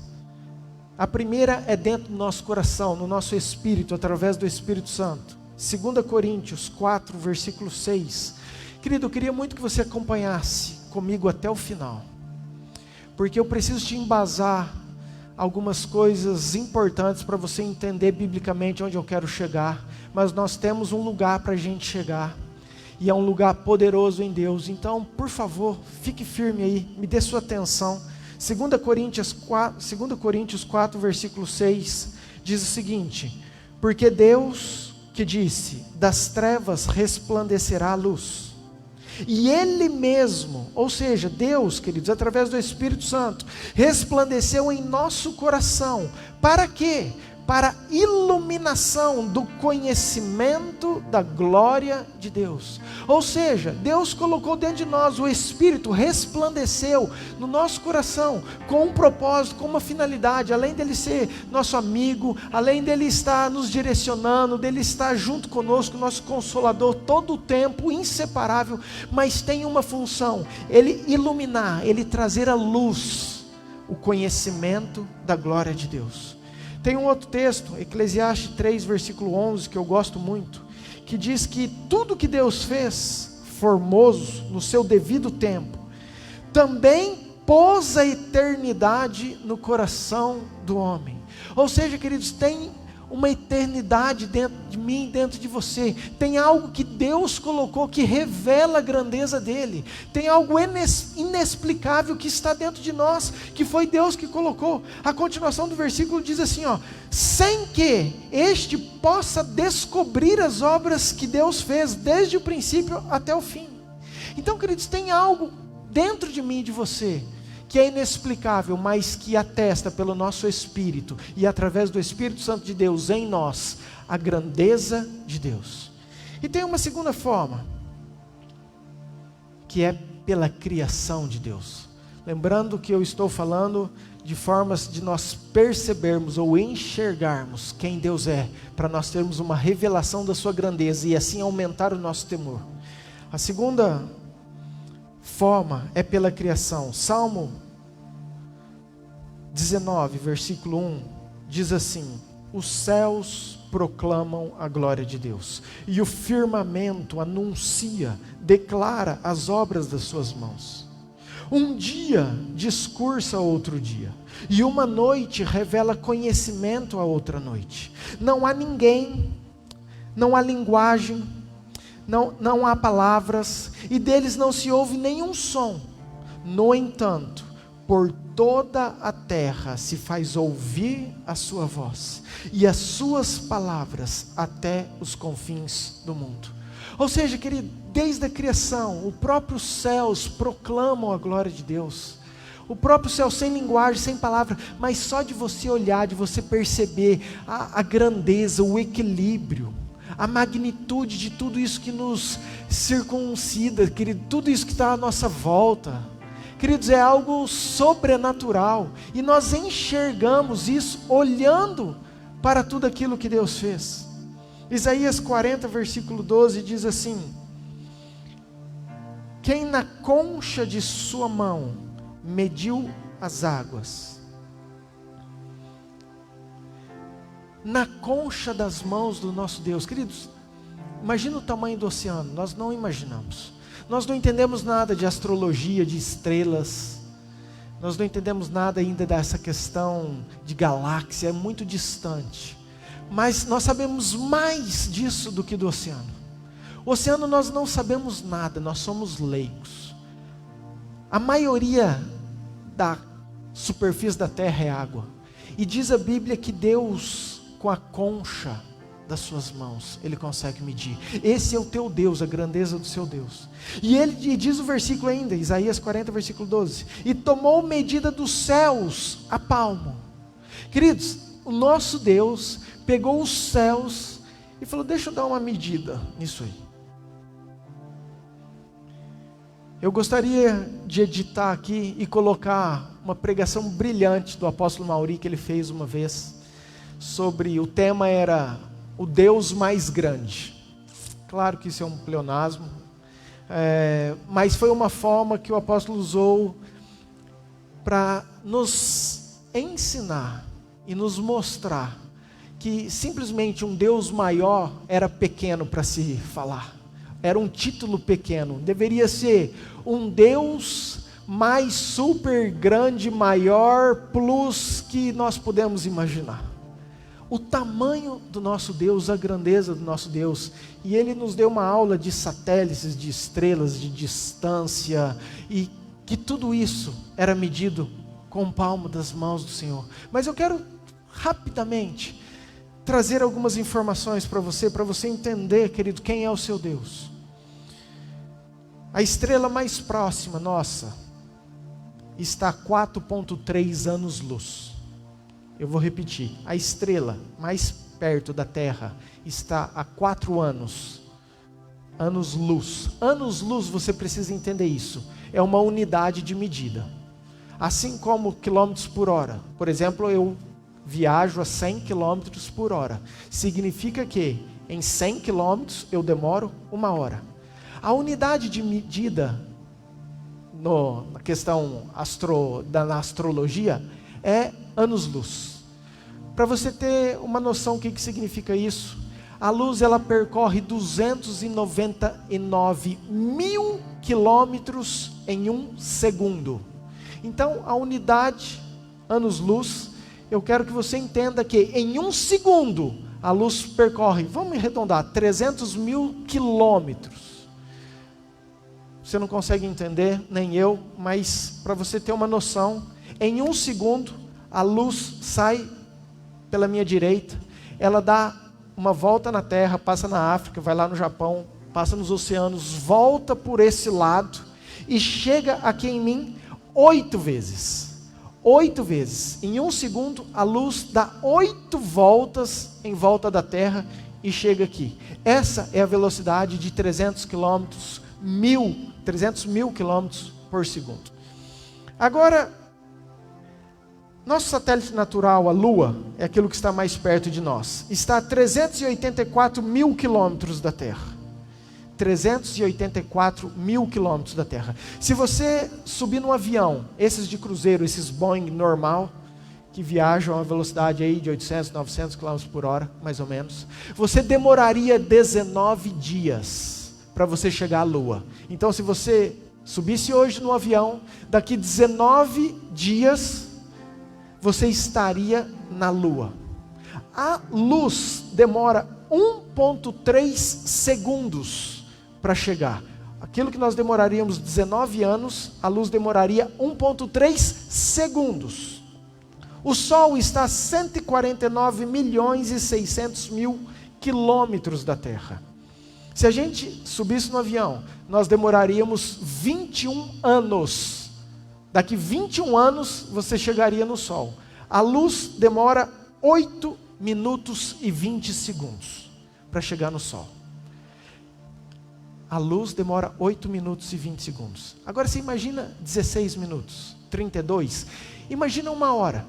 A primeira é dentro do nosso coração, no nosso espírito, através do Espírito Santo. 2 Coríntios 4, versículo 6. Querido, eu queria muito que você acompanhasse comigo até o final, porque eu preciso te embasar algumas coisas importantes para você entender biblicamente onde eu quero chegar. Mas nós temos um lugar para a gente chegar. e é um lugar poderoso em Deus. Então, por favor, fique firme aí, me dê sua atenção. 2 Coríntios 4, versículo 6, diz o seguinte: porque Deus que disse, das trevas resplandecerá a luz, e Ele mesmo, ou seja, Deus, queridos, através do Espírito Santo, resplandeceu em nosso coração, para quê? Para iluminação do conhecimento da glória de Deus. Ou seja, Deus colocou dentro de nós, o Espírito resplandeceu no nosso coração, com um propósito, com uma finalidade, além dele ser nosso amigo, além dele estar nos direcionando, dele estar junto conosco, nosso consolador, todo o tempo, inseparável, mas tem uma função, ele iluminar, ele trazer à luz o conhecimento da glória de Deus. Tem um outro texto, Eclesiastes 3, versículo 11, que eu gosto muito, que diz que tudo que Deus fez, formoso, no seu devido tempo, também pôs a eternidade no coração do homem. Ou seja, queridos, tem uma eternidade dentro de mim, dentro de você. Tem algo que Deus colocou que revela a grandeza dele. Tem algo inexplicável que está dentro de nós, que foi Deus que colocou. A continuação do versículo diz assim, sem que este possa descobrir as obras que Deus fez desde o princípio até o fim. Então, queridos, tem algo dentro de mim e de você que é inexplicável, mas que atesta pelo nosso Espírito e através do Espírito Santo de Deus em nós, a grandeza de Deus. E tem uma segunda forma, que é pela criação de Deus. Lembrando que eu estou falando de formas de nós percebermos ou enxergarmos quem Deus é, para nós termos uma revelação da sua grandeza e assim aumentar o nosso temor. A segunda forma é pela criação. Salmo 19, versículo 1, diz assim: os céus proclamam a glória de Deus, e o firmamento anuncia, declara as obras das suas mãos. Um dia discursa a outro dia, e uma noite revela conhecimento a outra noite. Não há ninguém, não há linguagem, não há palavras, e deles não se ouve nenhum som. No entanto, por toda a terra se faz ouvir a sua voz, e as suas palavras até os confins do mundo. Ou seja, querido, desde a criação, o próprio céus proclamam a glória de Deus. O próprio céu, sem linguagem, sem palavra, mas só de você olhar, de você perceber a grandeza, o equilíbrio, a magnitude de tudo isso que nos circuncida, querido, tudo isso que está à nossa volta. Queridos, é algo sobrenatural, e nós enxergamos isso olhando para tudo aquilo que Deus fez. Isaías 40, versículo 12 diz assim: quem na concha de sua mão mediu as águas, na concha das mãos do nosso Deus. Queridos, imagina o tamanho do oceano, nós não imaginamos. Nós não entendemos nada de astrologia, de estrelas. Nós não entendemos nada ainda dessa questão de galáxia, é muito distante. Mas nós sabemos mais disso do que do oceano. O oceano nós não sabemos nada, nós somos leigos. A maioria da superfície da terra é água. E diz a Bíblia que Deus, com a concha das suas mãos, Ele consegue medir. Esse é o teu Deus, a grandeza do seu Deus. E diz o versículo ainda, Isaías 40, versículo 12: e tomou medida dos céus a palmo. Queridos, o nosso Deus pegou os céus e falou: deixa eu dar uma medida nisso aí. Eu gostaria de editar aqui e colocar uma pregação brilhante do apóstolo Mauri, que ele fez uma vez, sobre, o tema era o Deus mais grande. Claro que isso é um pleonasmo, mas foi uma forma que o apóstolo usou para nos ensinar e nos mostrar que simplesmente um Deus maior era pequeno para se falar, era um título pequeno. Deveria ser um Deus mais super grande, maior, plus que nós podemos imaginar. o tamanho do nosso Deus, a grandeza do nosso Deus. E Ele nos deu uma aula de satélites, de estrelas, de distância, e que tudo isso era medido com o palmo das mãos do Senhor. Mas eu quero rapidamente trazer algumas informações para você entender, querido, quem é o seu Deus. A estrela mais próxima nossa está a 4,3 anos-luz. Eu vou repetir, a estrela mais perto da Terra está a 4 anos-luz. Anos-luz, você precisa entender isso, é uma unidade de medida. Assim como quilômetros por hora. Por exemplo, eu viajo a 100 quilômetros por hora. Significa que em 100 quilômetros eu demoro 1 hora. A unidade de medida na questão da astrologia é anos-luz. Para você ter uma noção do que significa isso, a luz ela percorre 299 mil quilômetros em 1 segundo. Então a unidade anos-luz, eu quero que você entenda que em 1 segundo a luz percorre, vamos arredondar, 300 mil quilômetros. Você não consegue entender, nem eu, mas para você ter uma noção, em 1 segundo a luz sai pela minha direita, ela dá uma volta na Terra, passa na África, vai lá no Japão, passa nos oceanos, volta por esse lado e chega aqui em mim 8 vezes. 8 vezes. Em 1 segundo, a luz dá 8 voltas em volta da Terra e chega aqui. Essa é a velocidade de 300 mil quilômetros por segundo. Agora, nosso satélite natural, a Lua, é aquilo que está mais perto de nós. Está a 384 mil quilômetros da Terra. 384 mil quilômetros da Terra. Se você subir num avião, esses de cruzeiro, esses Boeing normal, que viajam a uma velocidade aí de 800, 900 quilômetros por hora, mais ou menos, você demoraria 19 dias para você chegar à Lua. Então, se você subisse hoje no avião, daqui 19 dias, você estaria na Lua. A luz demora 1,3 segundos para chegar. Aquilo que nós demoraríamos 19 anos, a luz demoraria 1,3 segundos. O Sol está a 149 milhões e 600 mil quilômetros da Terra. Se a gente subisse no avião, nós demoraríamos 21 anos. Daqui 21 anos você chegaria no Sol. A luz demora 8 minutos e 20 segundos para chegar no Sol. A luz demora 8 minutos e 20 segundos. Agora você imagina 16 minutos, 32. Imagina 1 hora.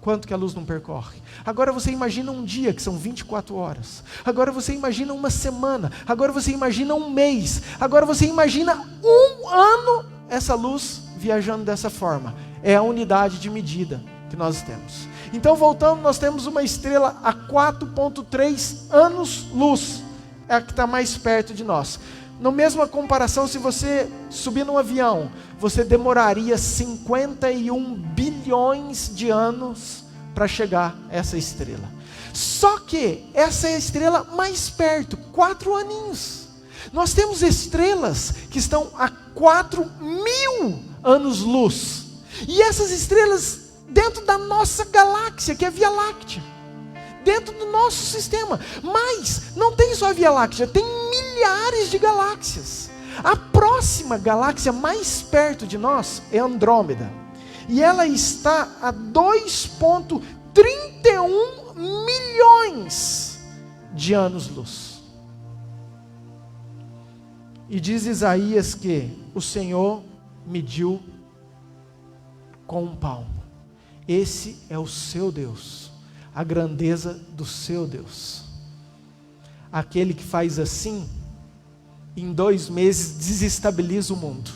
Quanto que a luz não percorre? Agora você imagina um dia, que são 24 horas. Agora você imagina uma semana. Agora você imagina um mês. Agora você imagina 1 ano. Essa luz viajando dessa forma, é a unidade de medida que nós temos. Então voltando, nós temos uma estrela a 4,3 anos-luz, é a que está mais perto de nós. Na mesma comparação, se você subir num avião, você demoraria 51 bilhões de anos para chegar a essa estrela. Só que essa é a estrela mais perto, 4 aninhos. Nós temos estrelas que estão a 4.000 anos-luz. E essas estrelas dentro da nossa galáxia, que é a Via Láctea. Dentro do nosso sistema. Mas não tem só a Via Láctea, tem milhares de galáxias. A próxima galáxia mais perto de nós é Andrômeda. E ela está a 2,31 milhões de anos-luz. E diz Isaías que o Senhor mediu com um palmo. Esse é o seu Deus, a grandeza do seu Deus. Aquele que faz assim, em 2 meses desestabiliza o mundo.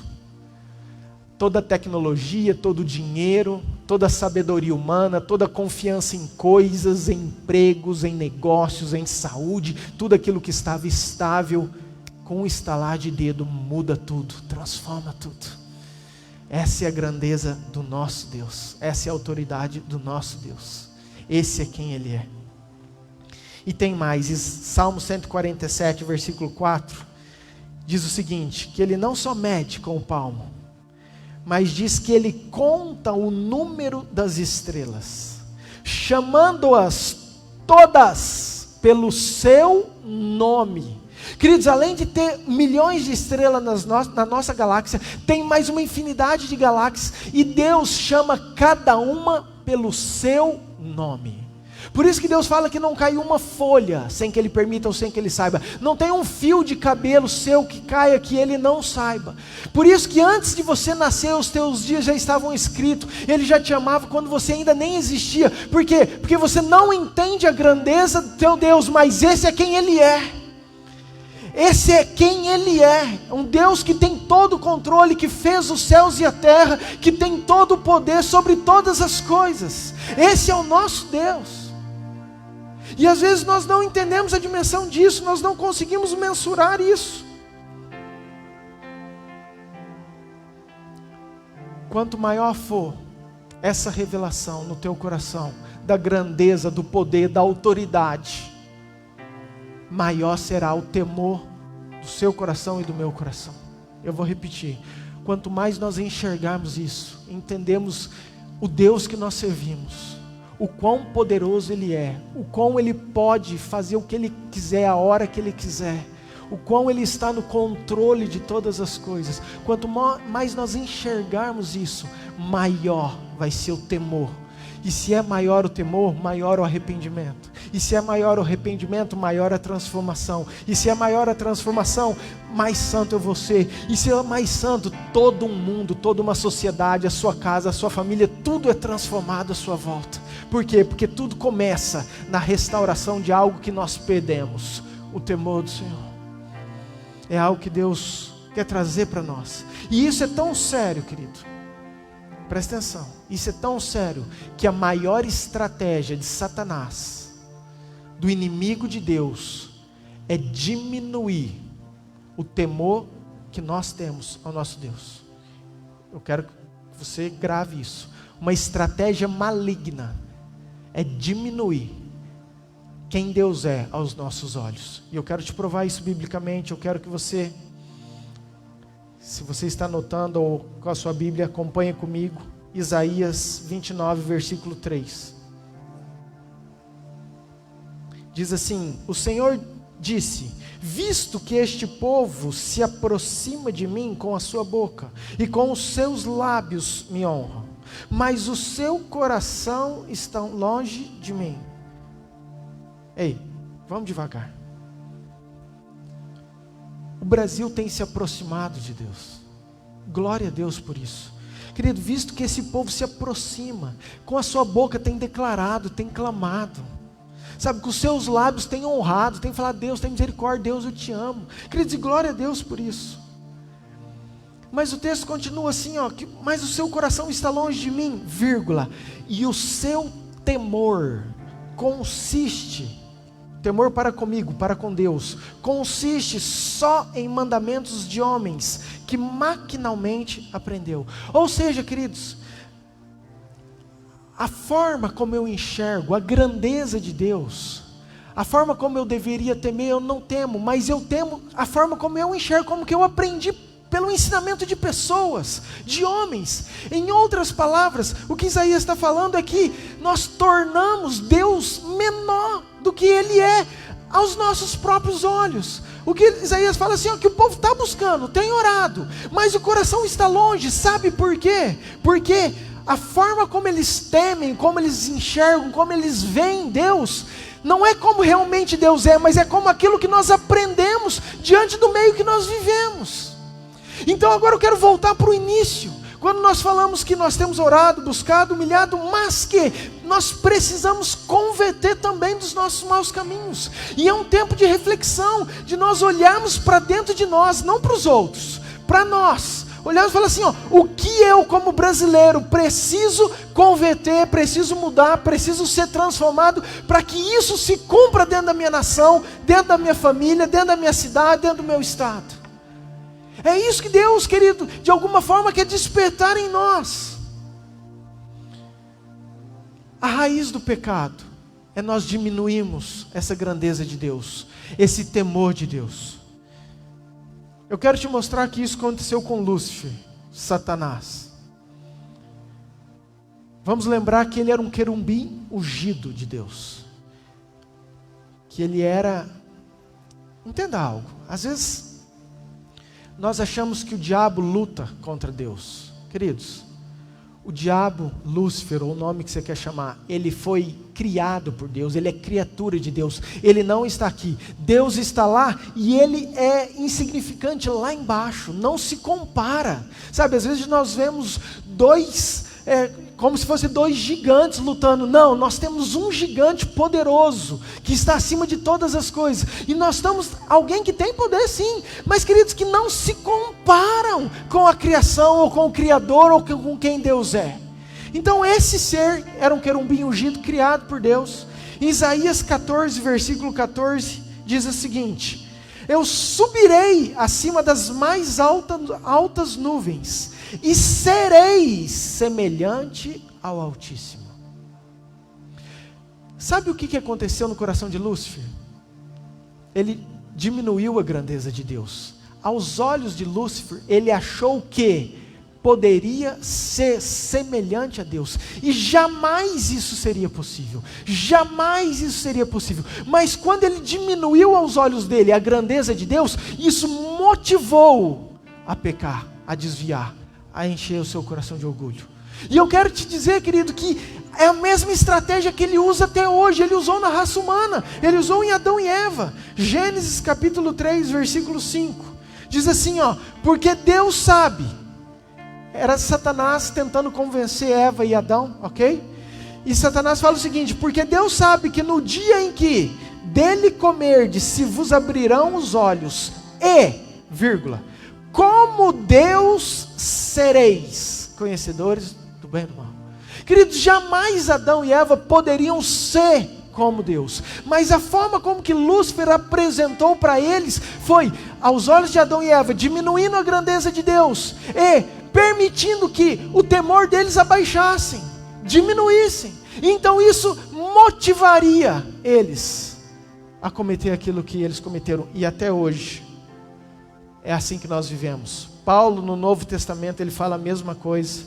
Toda a tecnologia, todo o dinheiro, toda a sabedoria humana, toda a confiança em coisas, em empregos, em negócios, em saúde, tudo aquilo que estava estável, com um estalar de dedo, muda tudo, transforma tudo. Essa é a grandeza do nosso Deus, essa é a autoridade do nosso Deus. Esse é quem Ele é. E tem mais, Salmo 147, versículo 4, diz o seguinte, que Ele não só mede com o palmo, mas diz que Ele conta o número das estrelas, chamando-as todas pelo seu nome. Queridos, além de ter milhões de estrelas na nossa galáxia, tem mais uma infinidade de galáxias, e Deus chama cada uma pelo seu nome. Por isso que Deus fala que não cai uma folha sem que Ele permita ou sem que Ele saiba. Não tem um fio de cabelo seu que caia que Ele não saiba. Por isso que antes de você nascer, os teus dias já estavam escritos. Ele já te amava quando você ainda nem existia. Por quê? Porque você não entende a grandeza do teu Deus, mas esse é quem Ele é. Esse é quem Ele é, um Deus que tem todo o controle, que fez os céus e a terra, que tem todo o poder sobre todas as coisas. Esse é o nosso Deus. E às vezes nós não entendemos a dimensão disso, nós não conseguimos mensurar isso. Quanto maior for essa revelação no teu coração, da grandeza, do poder, da autoridade, maior será o temor do seu coração e do meu coração. Eu vou repetir, quanto mais nós enxergarmos isso, entendemos o Deus que nós servimos, o quão poderoso Ele é, o quão Ele pode fazer o que Ele quiser, a hora que Ele quiser, o quão Ele está no controle de todas as coisas. Quanto mais nós enxergarmos isso, maior vai ser o temor. E se é maior o temor, maior o arrependimento. E se é maior o arrependimento, maior a transformação. E se é maior a transformação, mais santo eu vou ser. E se é mais santo, todo um mundo, toda uma sociedade, a sua casa, a sua família, tudo é transformado à sua volta. Por quê? Porque tudo começa na restauração de algo que nós perdemos. O temor do Senhor é algo que Deus quer trazer para nós. E isso é tão sério, querido. Presta atenção, isso é tão sério, que a maior estratégia de Satanás, do inimigo de Deus, é diminuir o temor que nós temos ao nosso Deus. Eu quero que você grave isso. Uma estratégia maligna é diminuir quem Deus é aos nossos olhos. E eu quero te provar isso biblicamente. Eu quero que você, se você está anotando ou com a sua Bíblia, acompanhe comigo. Isaías 29, versículo 3. Diz assim: o Senhor disse: visto que este povo se aproxima de mim com a sua boca, e com os seus lábios me honram, mas o seu coração está longe de mim. Ei, vamos devagar. O Brasil tem se aproximado de Deus. Glória a Deus por isso. Querido, visto que esse povo se aproxima, com a sua boca tem declarado, tem clamado, sabe, com os seus lábios tem honrado, tem falado: Deus, tem misericórdia, Deus, eu te amo. Queridos, e glória a Deus por isso. Mas o texto continua assim, ó, mas o seu coração está longe de mim, vírgula, e o seu temor consiste, temor para comigo, para com Deus, consiste só em mandamentos de homens, que maquinalmente aprendeu. Ou seja, queridos, a forma como eu enxergo a grandeza de Deus, a forma como eu deveria temer, eu não temo, mas eu temo a forma como eu enxergo, como que eu aprendi pelo ensinamento de pessoas, de homens. Em outras palavras, o que Isaías está falando é que nós tornamos Deus menor do que Ele é aos nossos próprios olhos. O que Isaías fala assim, ó, que o povo está buscando, tem orado, mas o coração está longe. Sabe por quê? Porque a forma como eles temem, como eles enxergam, como eles veem Deus, não é como realmente Deus é, mas é como aquilo que nós aprendemos diante do meio que nós vivemos. Então agora eu quero voltar para o início, quando nós falamos que nós temos orado, buscado, humilhado, mas que nós precisamos converter também dos nossos maus caminhos. E é um tempo de reflexão, de nós olharmos para dentro de nós, não para os outros, para nós. Olharmos e falar assim, ó, o que eu como brasileiro preciso converter, preciso mudar, preciso ser transformado, para que isso se cumpra dentro da minha nação, dentro da minha família, dentro da minha cidade, dentro do meu estado. É isso que Deus, querido, de alguma forma quer despertar em nós. A raiz do pecado é nós diminuirmos essa grandeza de Deus, esse temor de Deus. Eu quero te mostrar que isso aconteceu com Lúcifer, Satanás. Vamos lembrar que ele era um querubim ungido de Deus. Que ele era... Entenda algo. Às vezes, nós achamos que o diabo luta contra Deus. Queridos, o diabo, Lúcifer, ou o nome que você quer chamar, ele foi criado por Deus, ele é criatura de Deus, ele não está aqui, Deus está lá e ele é insignificante lá embaixo, não se compara, sabe, às vezes nós vemos como se fossem dois gigantes lutando. Não, nós temos um gigante poderoso, que está acima de todas as coisas, e nós estamos, alguém que tem poder sim, mas queridos, que não se comparam com a criação, ou com o Criador, ou com quem Deus é. Então esse ser era um querubim ungido, criado por Deus. Em Isaías 14, versículo 14, diz o seguinte: eu subirei acima das mais altas nuvens, e serei semelhante ao Altíssimo. Sabe o que aconteceu no coração de Lúcifer? Ele diminuiu a grandeza de Deus. Aos olhos de Lúcifer, ele achou que poderia ser semelhante a Deus, e jamais isso seria possível, jamais isso seria possível. Mas quando ele diminuiu aos olhos dele a grandeza de Deus, isso motivou a pecar, a desviar, a encher o seu coração de orgulho. E eu quero te dizer, querido, que é a mesma estratégia que ele usa até hoje. Ele usou na raça humana, ele usou em Adão e Eva. Gênesis capítulo 3, versículo 5, diz assim, porque Deus sabe. Era Satanás tentando convencer Eva e Adão, ok? E Satanás fala o seguinte: porque Deus sabe que no dia em que dele comerdes, se vos abrirão os olhos, como Deus sereis conhecedores do bem e do mal. Queridos, jamais Adão e Eva poderiam ser como Deus, mas a forma como que Lúcifer apresentou para eles foi, aos olhos de Adão e Eva, diminuindo a grandeza de Deus e permitindo que o temor deles abaixassem, diminuíssem. Então isso motivaria eles a cometer aquilo que eles cometeram. E até hoje é assim que nós vivemos. Paulo no Novo Testamento ele fala a mesma coisa.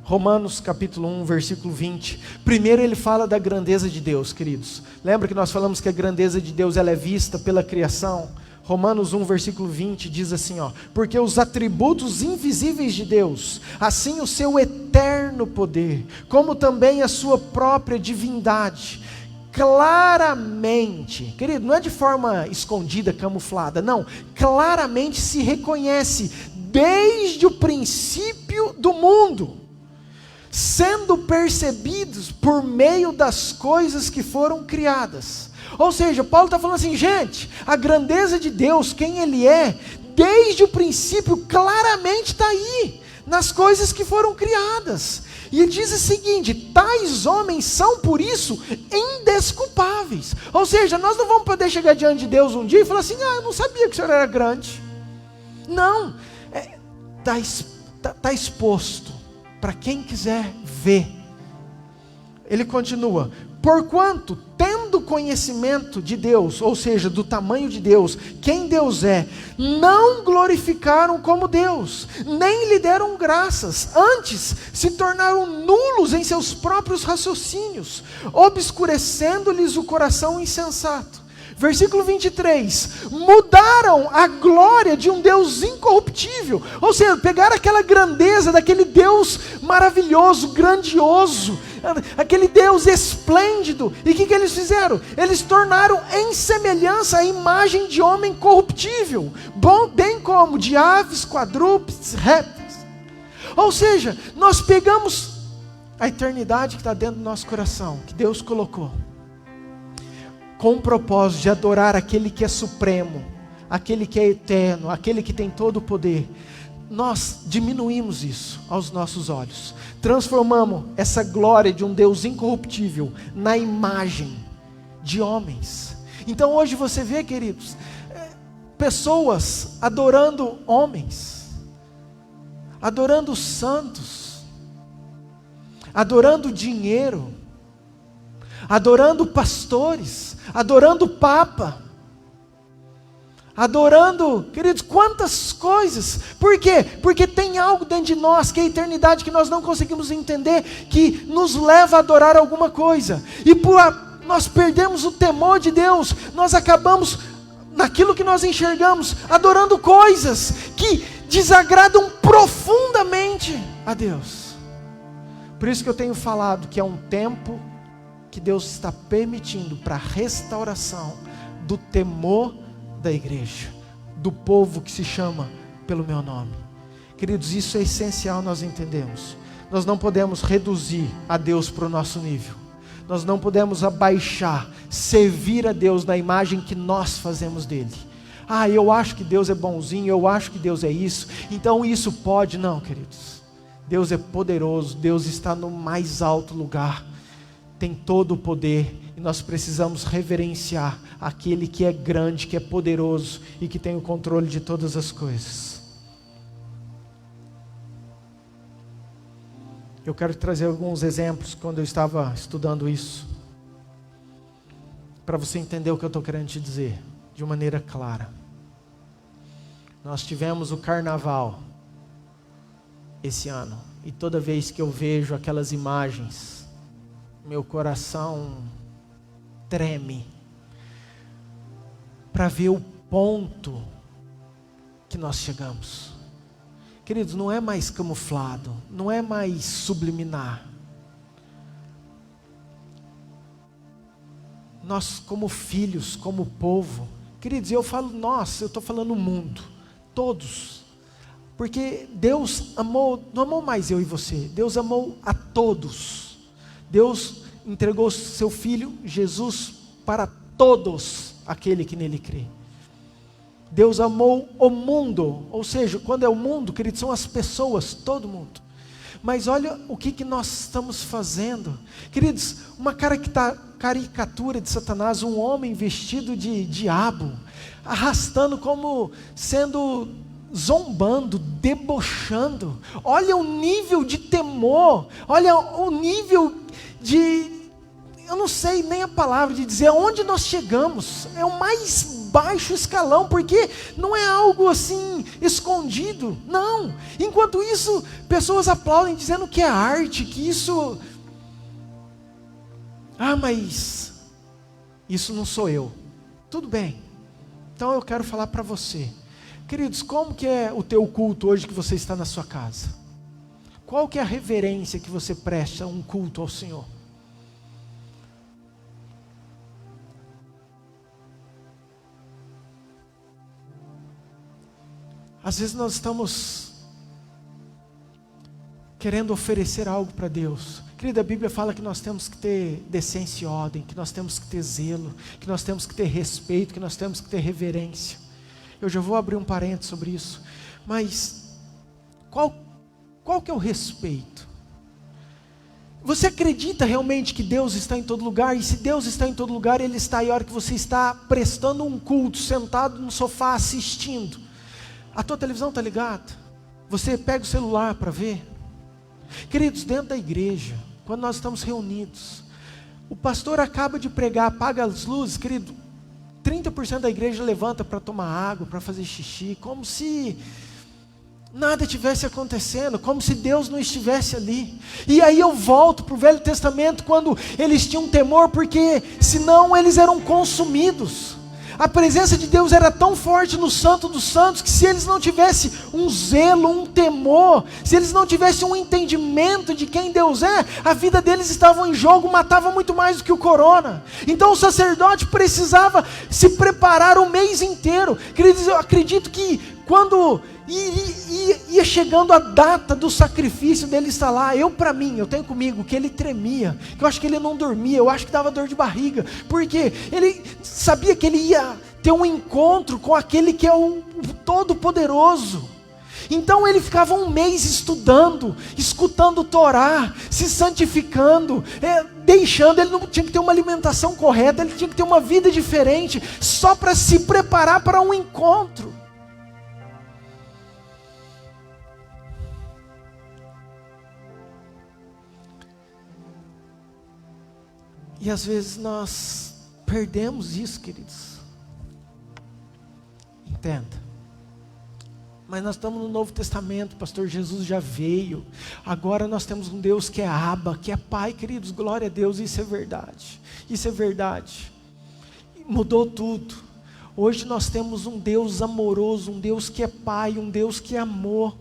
Romanos capítulo 1, versículo 20. Primeiro ele fala da grandeza de Deus, queridos. Lembra que nós falamos que a grandeza de Deus ela é vista pela criação? Romanos 1, versículo 20 diz assim, porque os atributos invisíveis de Deus, assim o seu eterno poder, como também a sua própria divindade, claramente, querido, não é de forma escondida, camuflada, não, claramente se reconhece desde o princípio do mundo, sendo percebidos por meio das coisas que foram criadas. Ou seja, Paulo está falando assim, gente, a grandeza de Deus, quem Ele é, desde o princípio claramente está aí, nas coisas que foram criadas. E ele diz o seguinte: tais homens são por isso indesculpáveis. Ou seja, nós não vamos poder chegar diante de Deus um dia e falar assim, eu não sabia que o Senhor era grande. Não, está exposto para quem quiser ver. Ele continua: porquanto, tendo conhecimento de Deus, ou seja, do tamanho de Deus, quem Deus é, não glorificaram como Deus, nem lhe deram graças, antes se tornaram nulos em seus próprios raciocínios, obscurecendo-lhes o coração insensato. Versículo 23, mudaram a glória de um Deus incorruptível, ou seja, pegaram aquela grandeza daquele Deus maravilhoso, grandioso, aquele Deus esplêndido, e o que eles fizeram? Eles tornaram em semelhança a imagem de homem corruptível, bem como de aves, quadrúpedes, répteis. Ou seja, nós pegamos a eternidade que está dentro do nosso coração, que Deus colocou, com o propósito de adorar aquele que é supremo, aquele que é eterno, aquele que tem todo o poder. Nós diminuímos isso aos nossos olhos, transformamos essa glória de um Deus incorruptível na imagem de homens. Então hoje você vê, queridos, pessoas adorando homens, adorando santos, adorando dinheiro, adorando pastores, adorando papa, adorando, queridos, quantas coisas. Por quê? Porque tem algo dentro de nós, que é a eternidade, que nós não conseguimos entender, que nos leva a adorar alguma coisa, e nós perdemos o temor de Deus, nós acabamos, naquilo que nós enxergamos, adorando coisas que desagradam profundamente a Deus. Por isso que eu tenho falado que é um tempo que Deus está permitindo para a restauração do temor da igreja, do povo que se chama pelo meu nome. Queridos, isso é essencial nós entendemos. Nós não podemos reduzir a Deus para o nosso nível. Nós não podemos abaixar, servir a Deus na imagem que nós fazemos dele. Eu acho que Deus é bonzinho, eu acho que Deus é isso, então isso pode. Não, queridos. Deus é poderoso, Deus está no mais alto lugar, tem todo o poder, e nós precisamos reverenciar aquele que é grande, que é poderoso e que tem o controle de todas as coisas. Eu quero trazer alguns exemplos quando eu estava estudando isso, para você entender o que eu estou querendo te dizer de uma maneira clara. Nós tivemos o carnaval esse ano, e toda vez que eu vejo aquelas imagens, meu coração treme, para ver o ponto que nós chegamos. Queridos, não é mais camuflado, não é mais subliminar. Nós, como filhos, como povo, queridos, eu falo nós, eu estou falando o mundo, todos, porque Deus amou, não amou mais eu e você, Deus amou a todos. Deus entregou seu Filho Jesus para todos aquele que nele crê. Deus amou o mundo, ou seja, quando é o mundo, queridos, são as pessoas, todo mundo. Mas olha o que nós estamos fazendo, queridos, uma caricatura de Satanás, um homem vestido de diabo, arrastando como sendo, zombando, debochando. Olha o nível de temor, olha o nível de, eu não sei nem a palavra de dizer aonde nós chegamos. É o mais baixo escalão, porque não é algo assim escondido, não. Enquanto isso, pessoas aplaudem dizendo que é arte, que isso, mas isso não sou eu. Tudo bem, então eu quero falar para você, queridos, como que é o teu culto hoje que você está na sua casa? Qual que é a reverência que você presta a um culto ao Senhor? Às vezes nós estamos querendo oferecer algo para Deus. Querida, a Bíblia fala que nós temos que ter decência e ordem, que nós temos que ter zelo, que nós temos que ter respeito, que nós temos que ter reverência. Eu já vou abrir um parênteses sobre isso. Mas qual que é o respeito? Você acredita realmente que Deus está em todo lugar? E se Deus está em todo lugar, Ele está aí a hora que você está prestando um culto, sentado no sofá assistindo. A tua televisão está ligada? Você pega o celular para ver? Queridos, dentro da igreja, quando nós estamos reunidos, o pastor acaba de pregar, apaga as luzes, querido, 30% da igreja levanta para tomar água, para fazer xixi, como se nada tivesse acontecendo, como se Deus não estivesse ali. E aí eu volto para o Velho Testamento, quando eles tinham temor, porque senão eles eram consumidos. A presença de Deus era tão forte no Santo dos Santos, que se eles não tivessem um zelo, um temor, se eles não tivessem um entendimento de quem Deus é, a vida deles estava em jogo, matava muito mais do que o corona. Então o sacerdote precisava se preparar o mês inteiro. Queridos, eu acredito que quando ia chegando a data do sacrifício dele estar lá, eu tenho comigo que ele tremia, que eu acho que ele não dormia, eu acho que dava dor de barriga, porque ele sabia que ele ia ter um encontro com aquele que é o Todo-Poderoso. Então ele ficava um mês estudando, escutando Torá, se santificando, ele não tinha que ter uma alimentação correta, ele tinha que ter uma vida diferente, só para se preparar para um encontro. E às vezes nós perdemos isso, queridos. Entenda. Mas nós estamos no Novo Testamento, o pastor Jesus já veio. Agora nós temos um Deus que é Abba, que é Pai, queridos, glória a Deus, isso é verdade. Isso é verdade. Mudou tudo. Hoje nós temos um Deus amoroso, um Deus que é Pai, um Deus que é amor.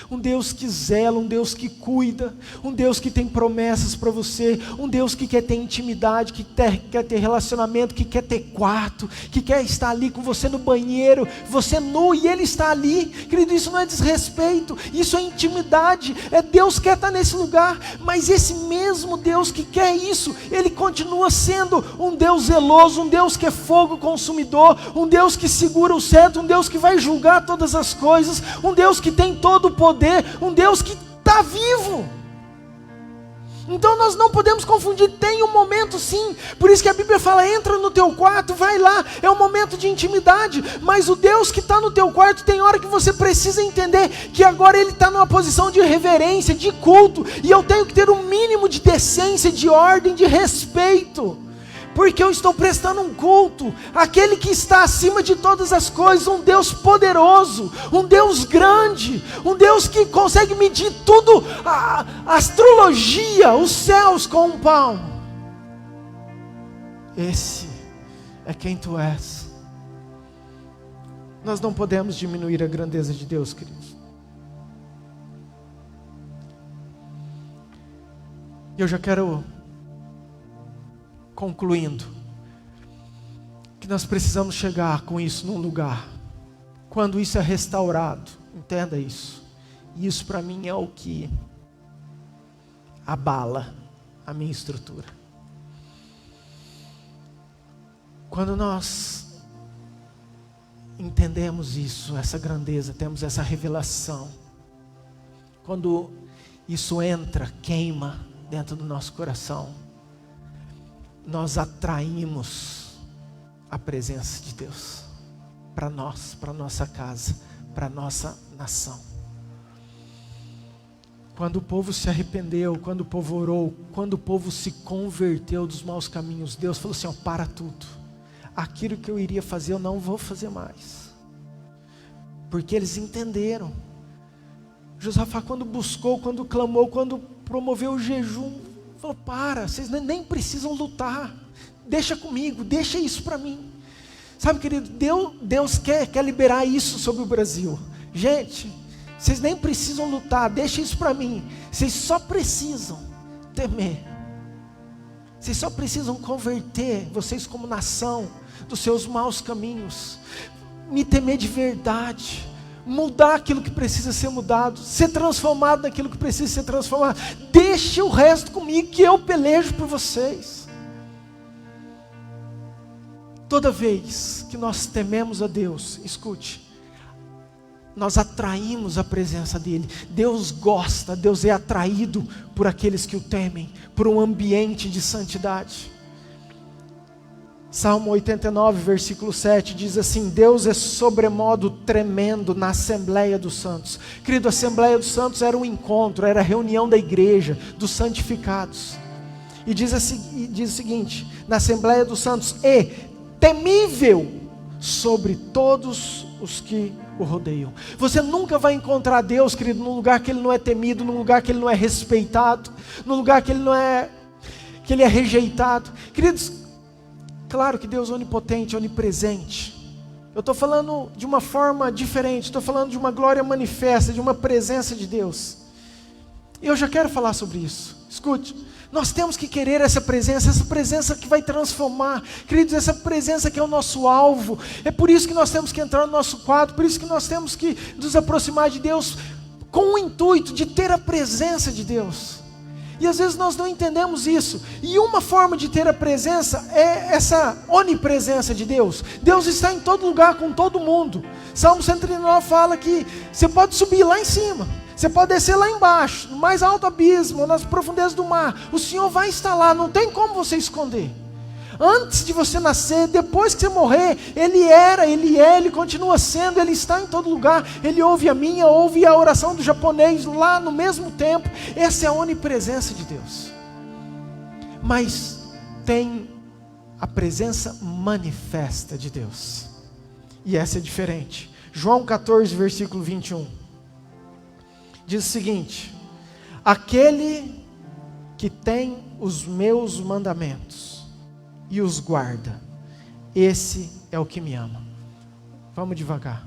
Um Deus que zela, um Deus que cuida, um Deus que tem promessas para você, um Deus que quer ter intimidade, que quer ter relacionamento, que quer ter quarto, que quer estar ali com você no banheiro, você nu e Ele está ali. Querido, isso não é desrespeito, isso é intimidade, Deus quer estar nesse lugar, mas esse mesmo Deus que quer isso, Ele continua sendo um Deus zeloso, um Deus que é fogo consumidor, um Deus que segura o cetro, um Deus que vai julgar todas as coisas, um Deus que tem todo o poder, um Deus que está vivo. Então nós não podemos confundir, tem um momento sim, por isso que a Bíblia fala, entra no teu quarto, vai lá, é um momento de intimidade, mas o Deus que está no teu quarto, tem hora que você precisa entender, que agora Ele está numa posição de reverência, de culto, e eu tenho que ter um mínimo de decência, de ordem, de respeito, porque eu estou prestando um culto àquele que está acima de todas as coisas, um Deus poderoso, um Deus grande, um Deus que consegue medir tudo, a astrologia, os céus com um palmo. Esse é quem tu és. Nós não podemos diminuir a grandeza de Deus, queridos. Eu já quero, concluindo, que nós precisamos chegar com isso num lugar, quando isso é restaurado, entenda isso, e isso para mim é o que abala a minha estrutura. Quando nós entendemos isso, essa grandeza, temos essa revelação, quando isso entra, queima dentro do nosso coração, nós atraímos a presença de Deus para nós, para nossa casa, para nossa nação. Quando o povo se arrependeu, quando o povo orou, quando o povo se converteu dos maus caminhos, Deus falou assim, ó, para tudo, aquilo que eu iria fazer eu não vou fazer mais, porque eles entenderam. Josafá, quando buscou, quando clamou, quando promoveu o jejum, falou, para, vocês nem precisam lutar, deixa comigo, deixa isso para mim. Sabe, querido, Deus quer liberar isso sobre o Brasil. Gente, vocês nem precisam lutar, deixa isso para mim. Vocês só precisam temer. Vocês só precisam converter, vocês como nação, dos seus maus caminhos. Me temer de verdade. Mudar aquilo que precisa ser mudado, ser transformado naquilo que precisa ser transformado. Deixe o resto comigo, que eu pelejo por vocês. Toda vez que nós tememos a Deus, escute, nós atraímos a presença dEle. Deus gosta, Deus é atraído por aqueles que o temem, por um ambiente de santidade. Salmo 89, versículo 7, diz assim, Deus é sobremodo tremendo na Assembleia dos Santos. Querido, a Assembleia dos Santos era um encontro, era a reunião da igreja, dos santificados. E diz o seguinte, na Assembleia dos Santos, e temível sobre todos os que o rodeiam. Você nunca vai encontrar Deus, querido, num lugar que Ele não é temido, num lugar que Ele não é respeitado, num lugar que Ele é rejeitado. Queridos, claro que Deus é onipotente, onipresente. Eu estou falando de uma forma diferente, estou falando de uma glória manifesta, de uma presença de Deus. E eu já quero falar sobre isso. Escute, nós temos que querer essa presença que vai transformar. Queridos, essa presença que é o nosso alvo. É por isso que nós temos que entrar no nosso quarto, por isso que nós temos que nos aproximar de Deus com o intuito de ter a presença de Deus. E às vezes nós não entendemos isso. E uma forma de ter a presença é essa onipresença de Deus. Deus está em todo lugar, com todo mundo. Salmo 139 fala que você pode subir lá em cima, você pode descer lá embaixo, no mais alto abismo, nas profundezas do mar. O Senhor vai estar lá, não tem como você esconder. Antes de você nascer, depois que você morrer, Ele era, Ele é, Ele continua sendo, Ele está em todo lugar. Ele ouve a minha, ouve a oração do japonês lá no mesmo tempo. Essa é a onipresença de Deus. Mas tem a presença manifesta de Deus. E essa é diferente. João 14, versículo 21. Diz o seguinte: aquele que tem os meus mandamentos e os guarda, esse é o que me ama. Vamos devagar.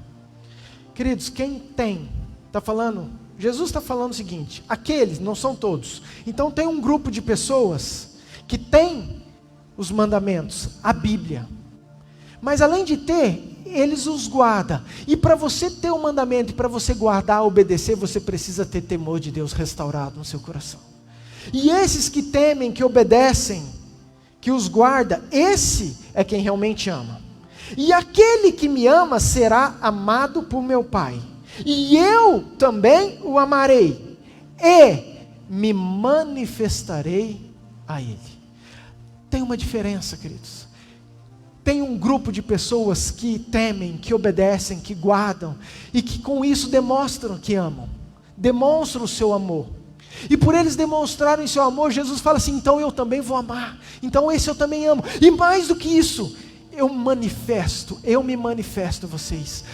Queridos, quem tem, está falando, Jesus está falando o seguinte: aqueles, não são todos. Então tem um grupo de pessoas que tem os mandamentos, a Bíblia. Mas além de ter, eles os guardam. E para você ter o mandamento, e para você guardar, obedecer, você precisa ter temor de Deus restaurado no seu coração. E esses que temem, que obedecem, que os guarda, esse é quem realmente ama. E aquele que me ama será amado por meu Pai. E eu também o amarei. E me manifestarei a Ele. Tem uma diferença, queridos. Tem um grupo de pessoas que temem, que obedecem, que guardam, e que com isso demonstram que amam. Demonstram o seu amor. E por eles demonstrarem seu amor, Jesus fala assim: então eu também vou amar. Então esse eu também amo. E mais do que isso, eu me manifesto a vocês.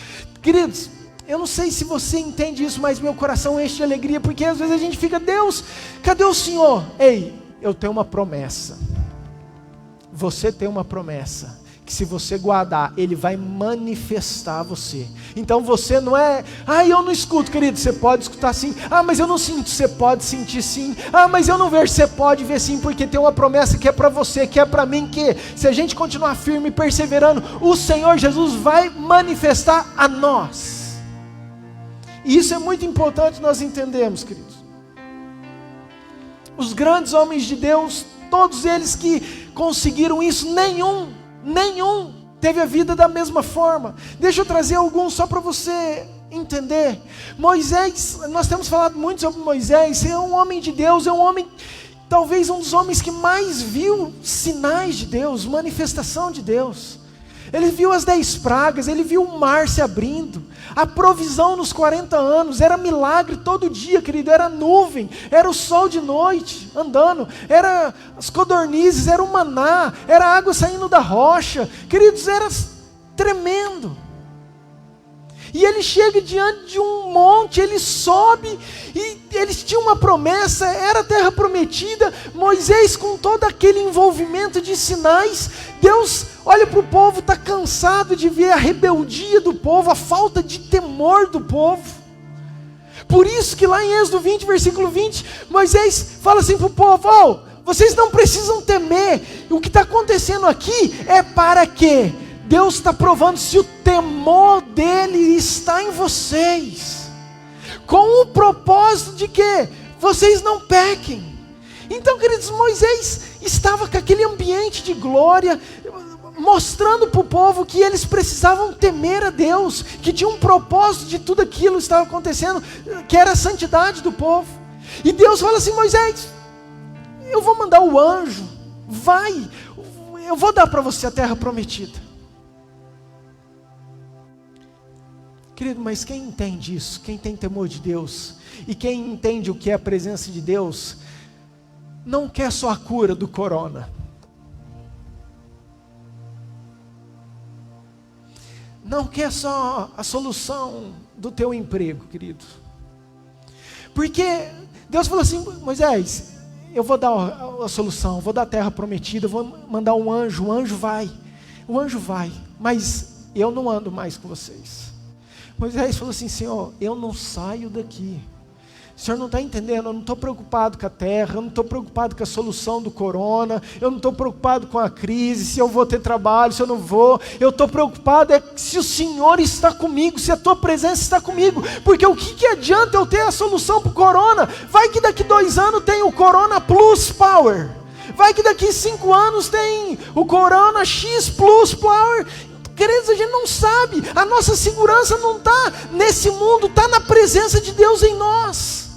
Queridos, eu não sei se você entende isso, mas meu coração enche de alegria, porque às vezes a gente fica: Deus, cadê o Senhor? Ei, eu tenho uma promessa. Você tem uma promessa, que se você guardar, Ele vai manifestar você. Então você não é: eu não escuto, querido. Você pode escutar sim. Mas eu não sinto. Você pode sentir sim. Mas eu não vejo. Você pode ver sim, porque tem uma promessa que é para você, que é para mim, que se a gente continuar firme e perseverando, o Senhor Jesus vai manifestar a nós. E isso é muito importante nós entendermos, queridos. Os grandes homens de Deus, todos eles que conseguiram isso, nenhum teve a vida da mesma forma. Deixa eu trazer alguns só para você entender. Moisés, nós temos falado muito sobre Moisés. É um homem de Deus, é um homem, talvez um dos homens que mais viu sinais de Deus, manifestação de Deus. Ele viu as 10 pragas, ele viu o mar se abrindo, a provisão nos 40 anos, era milagre todo dia, querido, era nuvem, era o sol de noite andando, era as codornizes, era o maná, era água saindo da rocha, queridos, era tremendo. E ele chega diante de um monte, ele sobe, e eles tinham uma promessa, era a terra prometida. Moisés, com todo aquele envolvimento de sinais, Deus olha para o povo, está cansado de ver a rebeldia do povo, a falta de temor do povo. Por isso que lá em Êxodo 20, versículo 20, Moisés fala assim para o povo: vocês não precisam temer, o que está acontecendo aqui é para quê? Deus está provando se o temor dele está em vocês, com o propósito de que vocês não pequem. Então, queridos, Moisés estava com aquele ambiente de glória, mostrando para o povo que eles precisavam temer a Deus, que tinha um propósito de tudo aquilo que estava acontecendo, que era a santidade do povo. E Deus fala assim: Moisés, eu vou mandar o anjo, vai, eu vou dar para você a terra prometida. Querido, mas quem entende isso, quem tem temor de Deus, e quem entende o que é a presença de Deus, não quer só a cura do corona, não quer só a solução do teu emprego, querido, porque Deus falou assim: Moisés, eu vou dar a solução, vou dar a terra prometida, vou mandar um anjo, o anjo vai, mas eu não ando mais com vocês. Moisés falou assim: Senhor, eu não saio daqui. O Senhor não está entendendo, eu não estou preocupado com a terra, eu não estou preocupado com a solução do corona, eu não estou preocupado com a crise, se eu vou ter trabalho, se eu não vou. Eu estou preocupado se o Senhor está comigo, se a tua presença está comigo, porque o que adianta eu ter a solução para o corona? Vai que daqui 2 anos tem o Corona Plus Power, vai que daqui 5 anos tem o Corona X Plus Power. Queridos, a gente não sabe, a nossa segurança não está nesse mundo, está na presença de Deus em nós.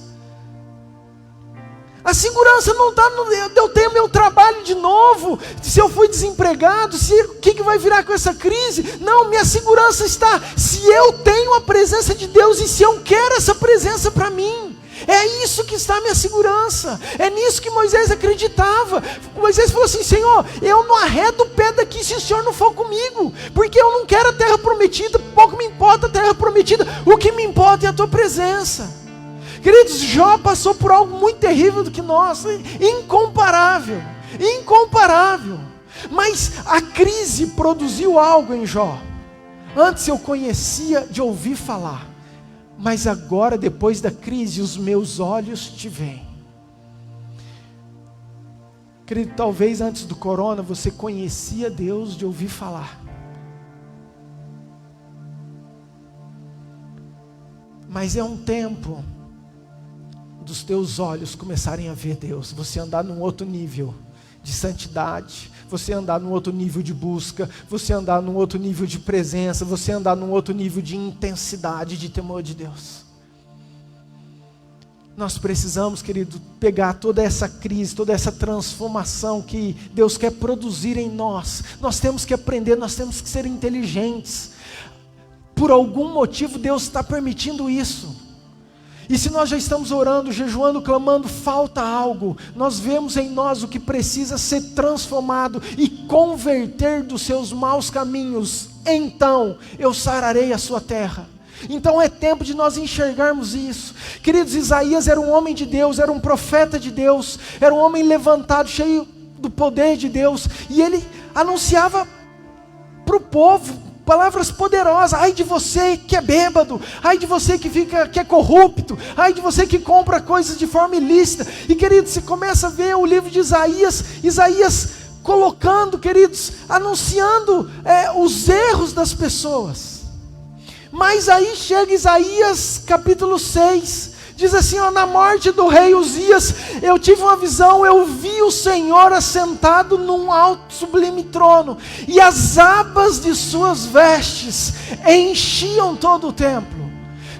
A segurança não está no eu ter meu trabalho de novo, se eu fui desempregado, o que vai virar com essa crise? Não, minha segurança está, se eu tenho a presença de Deus e se eu quero essa presença para mim. É isso que está a minha segurança. É nisso que Moisés acreditava. Moisés falou assim: Senhor, eu não arredo o pé daqui se o Senhor não for comigo, porque eu não quero a terra prometida. Pouco me importa a terra prometida, o que me importa é a tua presença. Queridos, Jó passou por algo muito terrível do que nós, incomparável, incomparável. Mas a crise produziu algo em Jó. Antes eu conhecia de ouvir falar, mas agora, depois da crise, os meus olhos te veem. Querido, talvez antes do corona você conhecia Deus de ouvir falar, mas é um tempo dos teus olhos começarem a ver Deus, você andar num outro nível de santidade, você andar num outro nível de busca, você andar num outro nível de presença, você andar num outro nível de intensidade, de temor de Deus. Nós precisamos, querido, pegar toda essa crise, toda essa transformação que Deus quer produzir em nós. Nós temos que aprender, nós temos que ser inteligentes. Por algum motivo Deus está permitindo isso. E se nós já estamos orando, jejuando, clamando, falta algo, nós vemos em nós o que precisa ser transformado e converter dos seus maus caminhos, então eu sararei a sua terra. Então é tempo de nós enxergarmos isso. Queridos, Isaías era um homem de Deus, era um profeta de Deus, era um homem levantado, cheio do poder de Deus, e ele anunciava para o povo palavras poderosas. Ai de você que é bêbado, ai de você que é corrupto, ai de você que compra coisas de forma ilícita. E queridos, você começa a ver o livro de Isaías colocando, queridos, anunciando os erros das pessoas. Mas aí chega Isaías capítulo 6, diz assim, ó: na morte do rei Uzias, eu tive uma visão, eu vi o Senhor assentado num alto sublime trono, e as abas de suas vestes enchiam todo o templo.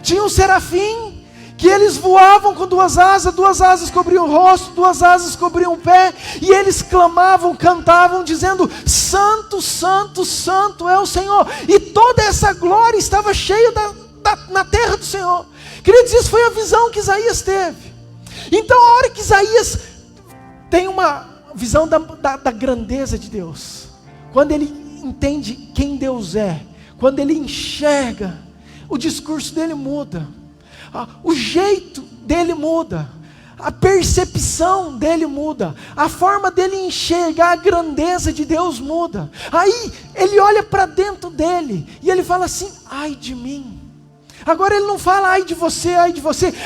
Tinha um serafim, que eles voavam com duas asas cobriam o rosto, duas asas cobriam o pé, e eles clamavam, cantavam, dizendo: santo, santo, santo é o Senhor, e toda essa glória estava cheia na terra do Senhor. Queridos, isso foi a visão que Isaías teve. Então a hora que Isaías tem uma visão da grandeza de Deus, quando ele entende quem Deus é, quando ele enxerga, o discurso dele muda, o jeito dele muda, a percepção dele muda, a forma dele enxergar a grandeza de Deus muda. Aí ele olha para dentro dele e ele fala assim: ai de mim. Agora ele não fala ai de você,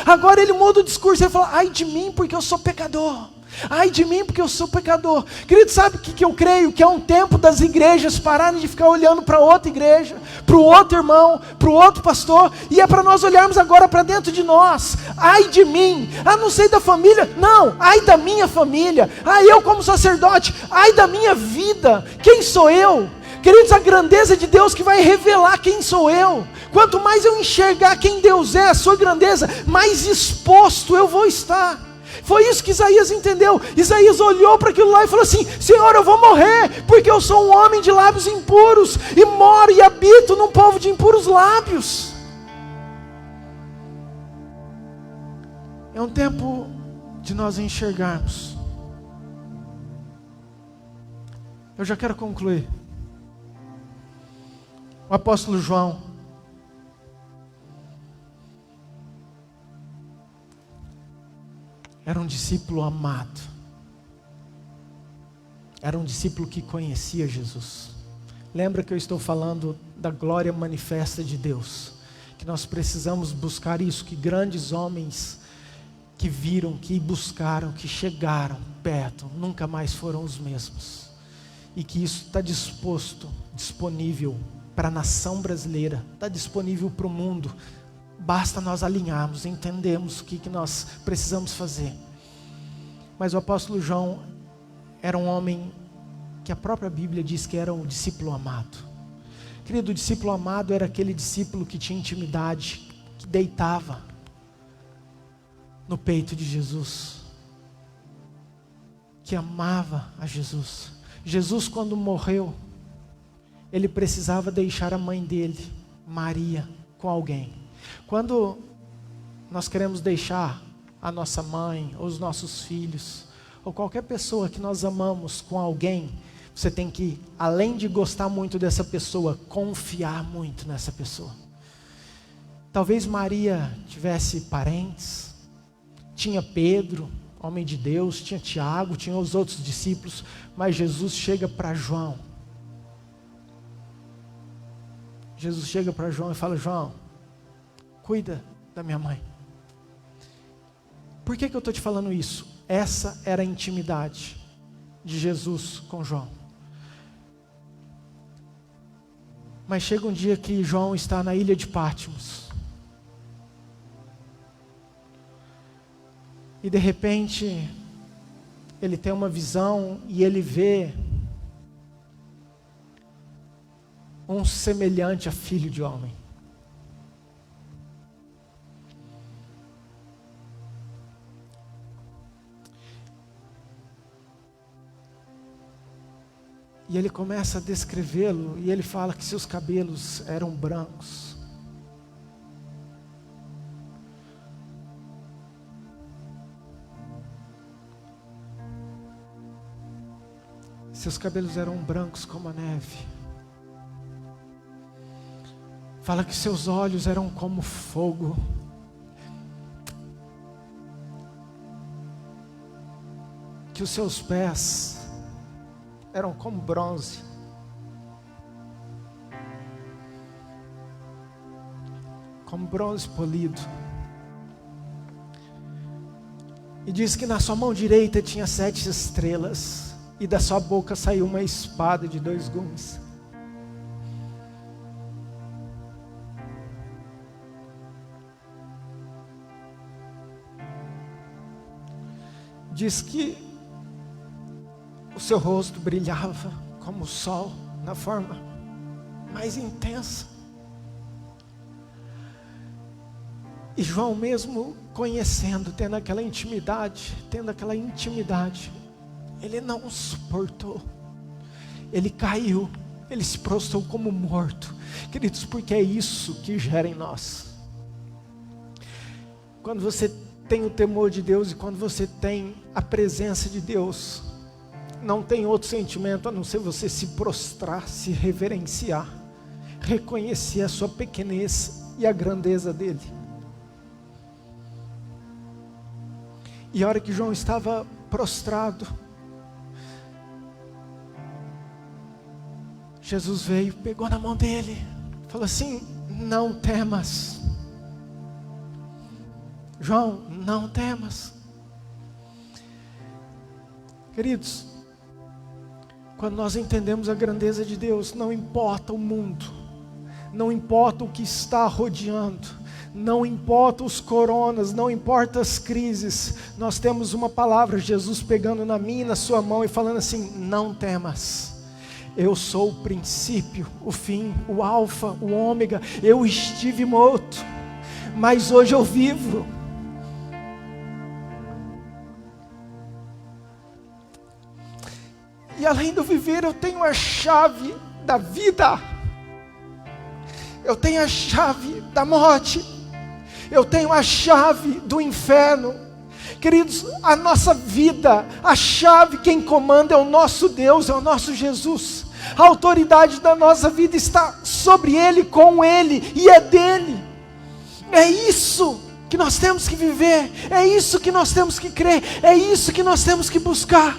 agora ele muda o discurso, ele fala: ai de mim porque eu sou pecador, ai de mim porque eu sou pecador. Querido, sabe o que eu creio? Que é um tempo das igrejas pararem de ficar olhando para outra igreja, para o outro irmão, para o outro pastor, e é para nós olharmos agora para dentro de nós. Ai de mim, não sei da família, não, ai da minha família, eu como sacerdote, ai da minha vida, quem sou eu? Queridos, a grandeza de Deus que vai revelar quem sou eu. Quanto mais eu enxergar quem Deus é, a sua grandeza, mais exposto eu vou estar. Foi isso que Isaías entendeu. Isaías olhou para aquilo lá e falou assim: Senhor, eu vou morrer, porque eu sou um homem de lábios impuros, e moro e habito num povo de impuros lábios. É um tempo de nós enxergarmos. Eu já quero concluir. O apóstolo João, era um discípulo amado, era um discípulo que conhecia Jesus. Lembra que eu estou falando da glória manifesta de Deus, que nós precisamos buscar isso, que grandes homens que viram, que buscaram, que chegaram perto, nunca mais foram os mesmos, e que isso está disponível para a nação brasileira, está disponível para o mundo. Basta nós alinharmos, entendermos o que nós precisamos fazer. Mas o apóstolo João era um homem que a própria Bíblia diz que era um discípulo amado. Querido, o discípulo amado era aquele discípulo que tinha intimidade, que deitava no peito de Jesus, que amava a Jesus. Jesus, quando morreu, ele precisava deixar a mãe dele, Maria, com alguém. Quando nós queremos deixar a nossa mãe, ou os nossos filhos, ou qualquer pessoa que nós amamos com alguém, você tem que, além de gostar muito dessa pessoa, confiar muito nessa pessoa. Talvez Maria tivesse parentes, tinha Pedro, homem de Deus, tinha Tiago, tinha os outros discípulos, mas Jesus chega para João. Jesus chega para João e fala: João, cuida da minha mãe. Por que eu estou te falando isso? Essa era a intimidade de Jesus com João. Mas chega um dia que João está na ilha de Patmos. E de repente, ele tem uma visão e ele vê um semelhante a filho de homem. E ele começa a descrevê-lo, e ele fala que seus cabelos eram brancos. Seus cabelos eram brancos como a neve. Fala que seus olhos eram como fogo. Que os seus pés eram como bronze. Como bronze polido. E diz que na sua mão direita tinha 7 estrelas. E da sua boca saiu uma espada de 2 gumes. Diz que o seu rosto brilhava como o sol, na forma mais intensa. E João, mesmo conhecendo, tendo aquela intimidade, ele não suportou. Ele caiu, ele se prostrou como morto. Queridos, porque é isso que gera em nós. Quando você tem o temor de Deus e quando você tem a presença de Deus, não tem outro sentimento a não ser você se prostrar, se reverenciar, reconhecer a sua pequenez e a grandeza dele. E a hora que João estava prostrado, Jesus veio, pegou na mão dele, falou assim: não temas. João, não temas. Queridos, quando nós entendemos a grandeza de Deus, não importa o mundo, não importa o que está rodeando, não importa os coronas, não importa as crises, nós temos uma palavra, Jesus pegando na minha e na sua mão e falando assim: não temas. Eu sou o princípio, o fim, o alfa, o ômega. Eu estive morto, mas hoje eu vivo. E além do viver, eu tenho a chave da vida. Eu tenho a chave da morte. Eu tenho a chave do inferno. Queridos, a nossa vida, a chave, quem comanda é o nosso Deus, é o nosso Jesus. A autoridade da nossa vida está sobre Ele, com Ele, e é dele. É isso que nós temos que viver, é isso que nós temos que crer, é isso que nós temos que buscar.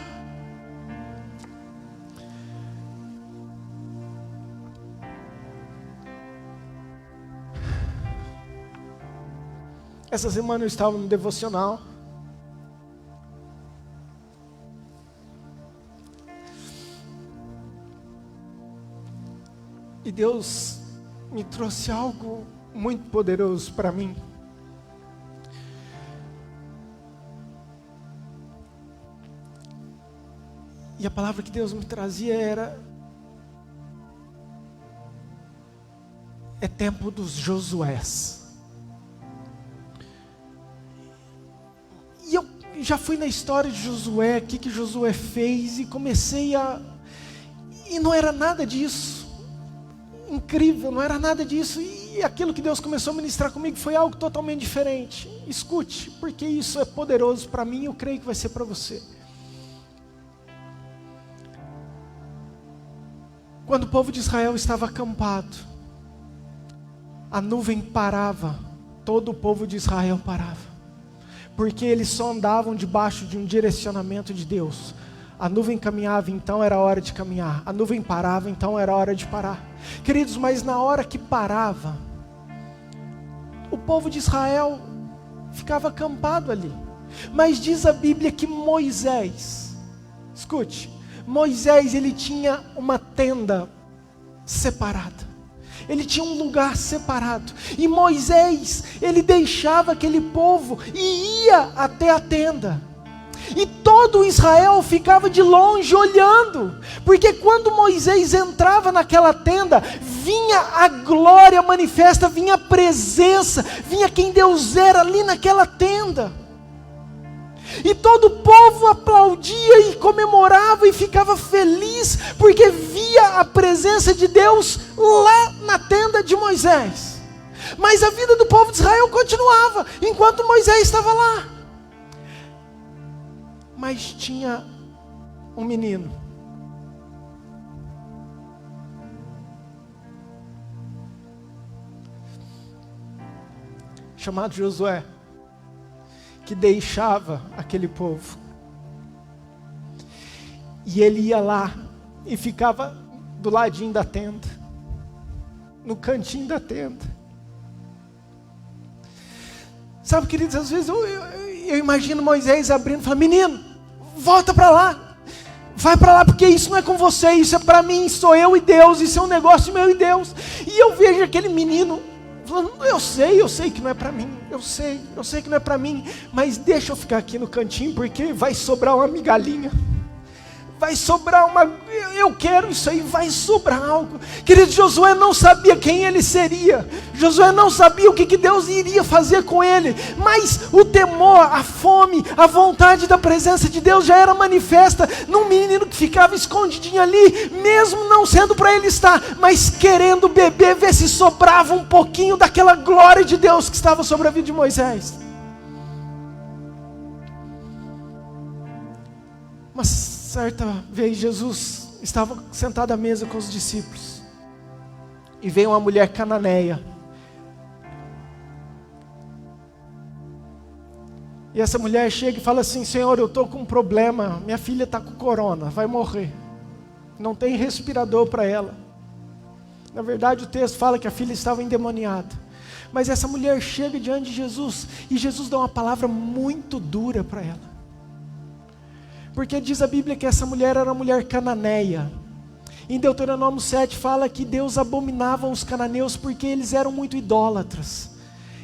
Essa semana eu estava no devocional. E Deus me trouxe algo muito poderoso para mim. E a palavra que Deus me trazia era: é tempo dos Josués. E eu já fui na história de Josué, o que Josué fez, e comecei a... E não era nada disso. incrível, não era nada disso. E aquilo que Deus começou a ministrar comigo foi algo totalmente diferente. Escute, porque isso é poderoso para mim e eu creio que vai ser para você. Quando o povo de Israel estava acampado, a nuvem parava, todo o povo de Israel parava, porque eles só andavam debaixo de um direcionamento de Deus. A nuvem caminhava, então era hora de caminhar. A nuvem parava, então era hora de parar. Queridos, mas na hora que parava, o povo de Israel ficava acampado ali. Mas diz a Bíblia que Moisés, escute, Moisés, ele tinha uma tenda separada. Ele tinha um lugar separado. E Moisés, ele deixava aquele povo e ia até a tenda. E todo Israel ficava de longe olhando, porque quando Moisés entrava naquela tenda, vinha a glória manifesta, vinha a presença, vinha quem Deus era ali naquela tenda. E todo o povo aplaudia e comemorava e ficava feliz, porque via a presença de Deus lá na tenda de Moisés. Mas a vida do povo de Israel continuava, enquanto Moisés estava lá. Mas tinha um menino, chamado Josué, que deixava aquele povo, e ele ia lá e ficava do ladinho da tenda, no cantinho da tenda. Sabe, queridos, às vezes eu imagino Moisés abrindo e falando: menino, volta para lá, vai para lá, porque isso não é com você, isso é para mim, sou eu e Deus, isso é um negócio meu e Deus. E eu vejo aquele menino falando: eu sei que não é para mim, eu sei que não é para mim, mas deixa eu ficar aqui no cantinho, porque vai sobrar uma migalhinha, vai sobrar eu quero isso aí, vai sobrar algo. Querido, Josué não sabia quem ele seria, Josué não sabia o que Deus iria fazer com ele, mas o temor, a fome, a vontade da presença de Deus já era manifesta num menino que ficava escondidinho ali, mesmo não sendo para ele estar, mas querendo beber, ver se sobrava um pouquinho daquela glória de Deus que estava sobre a vida de Moisés. Mas certa vez Jesus estava sentado à mesa com os discípulos, e veio uma mulher cananeia, e essa mulher chega e fala assim: Senhor, eu estou com um problema, minha filha está com corona, vai morrer, não tem respirador para ela. Na verdade o texto fala que a filha estava endemoniada, mas essa mulher chega diante de Jesus, e Jesus dá uma palavra muito dura para ela. Porque diz a Bíblia que essa mulher era uma mulher cananeia. Em Deuteronômio 7 fala que Deus abominava os cananeus porque eles eram muito idólatras.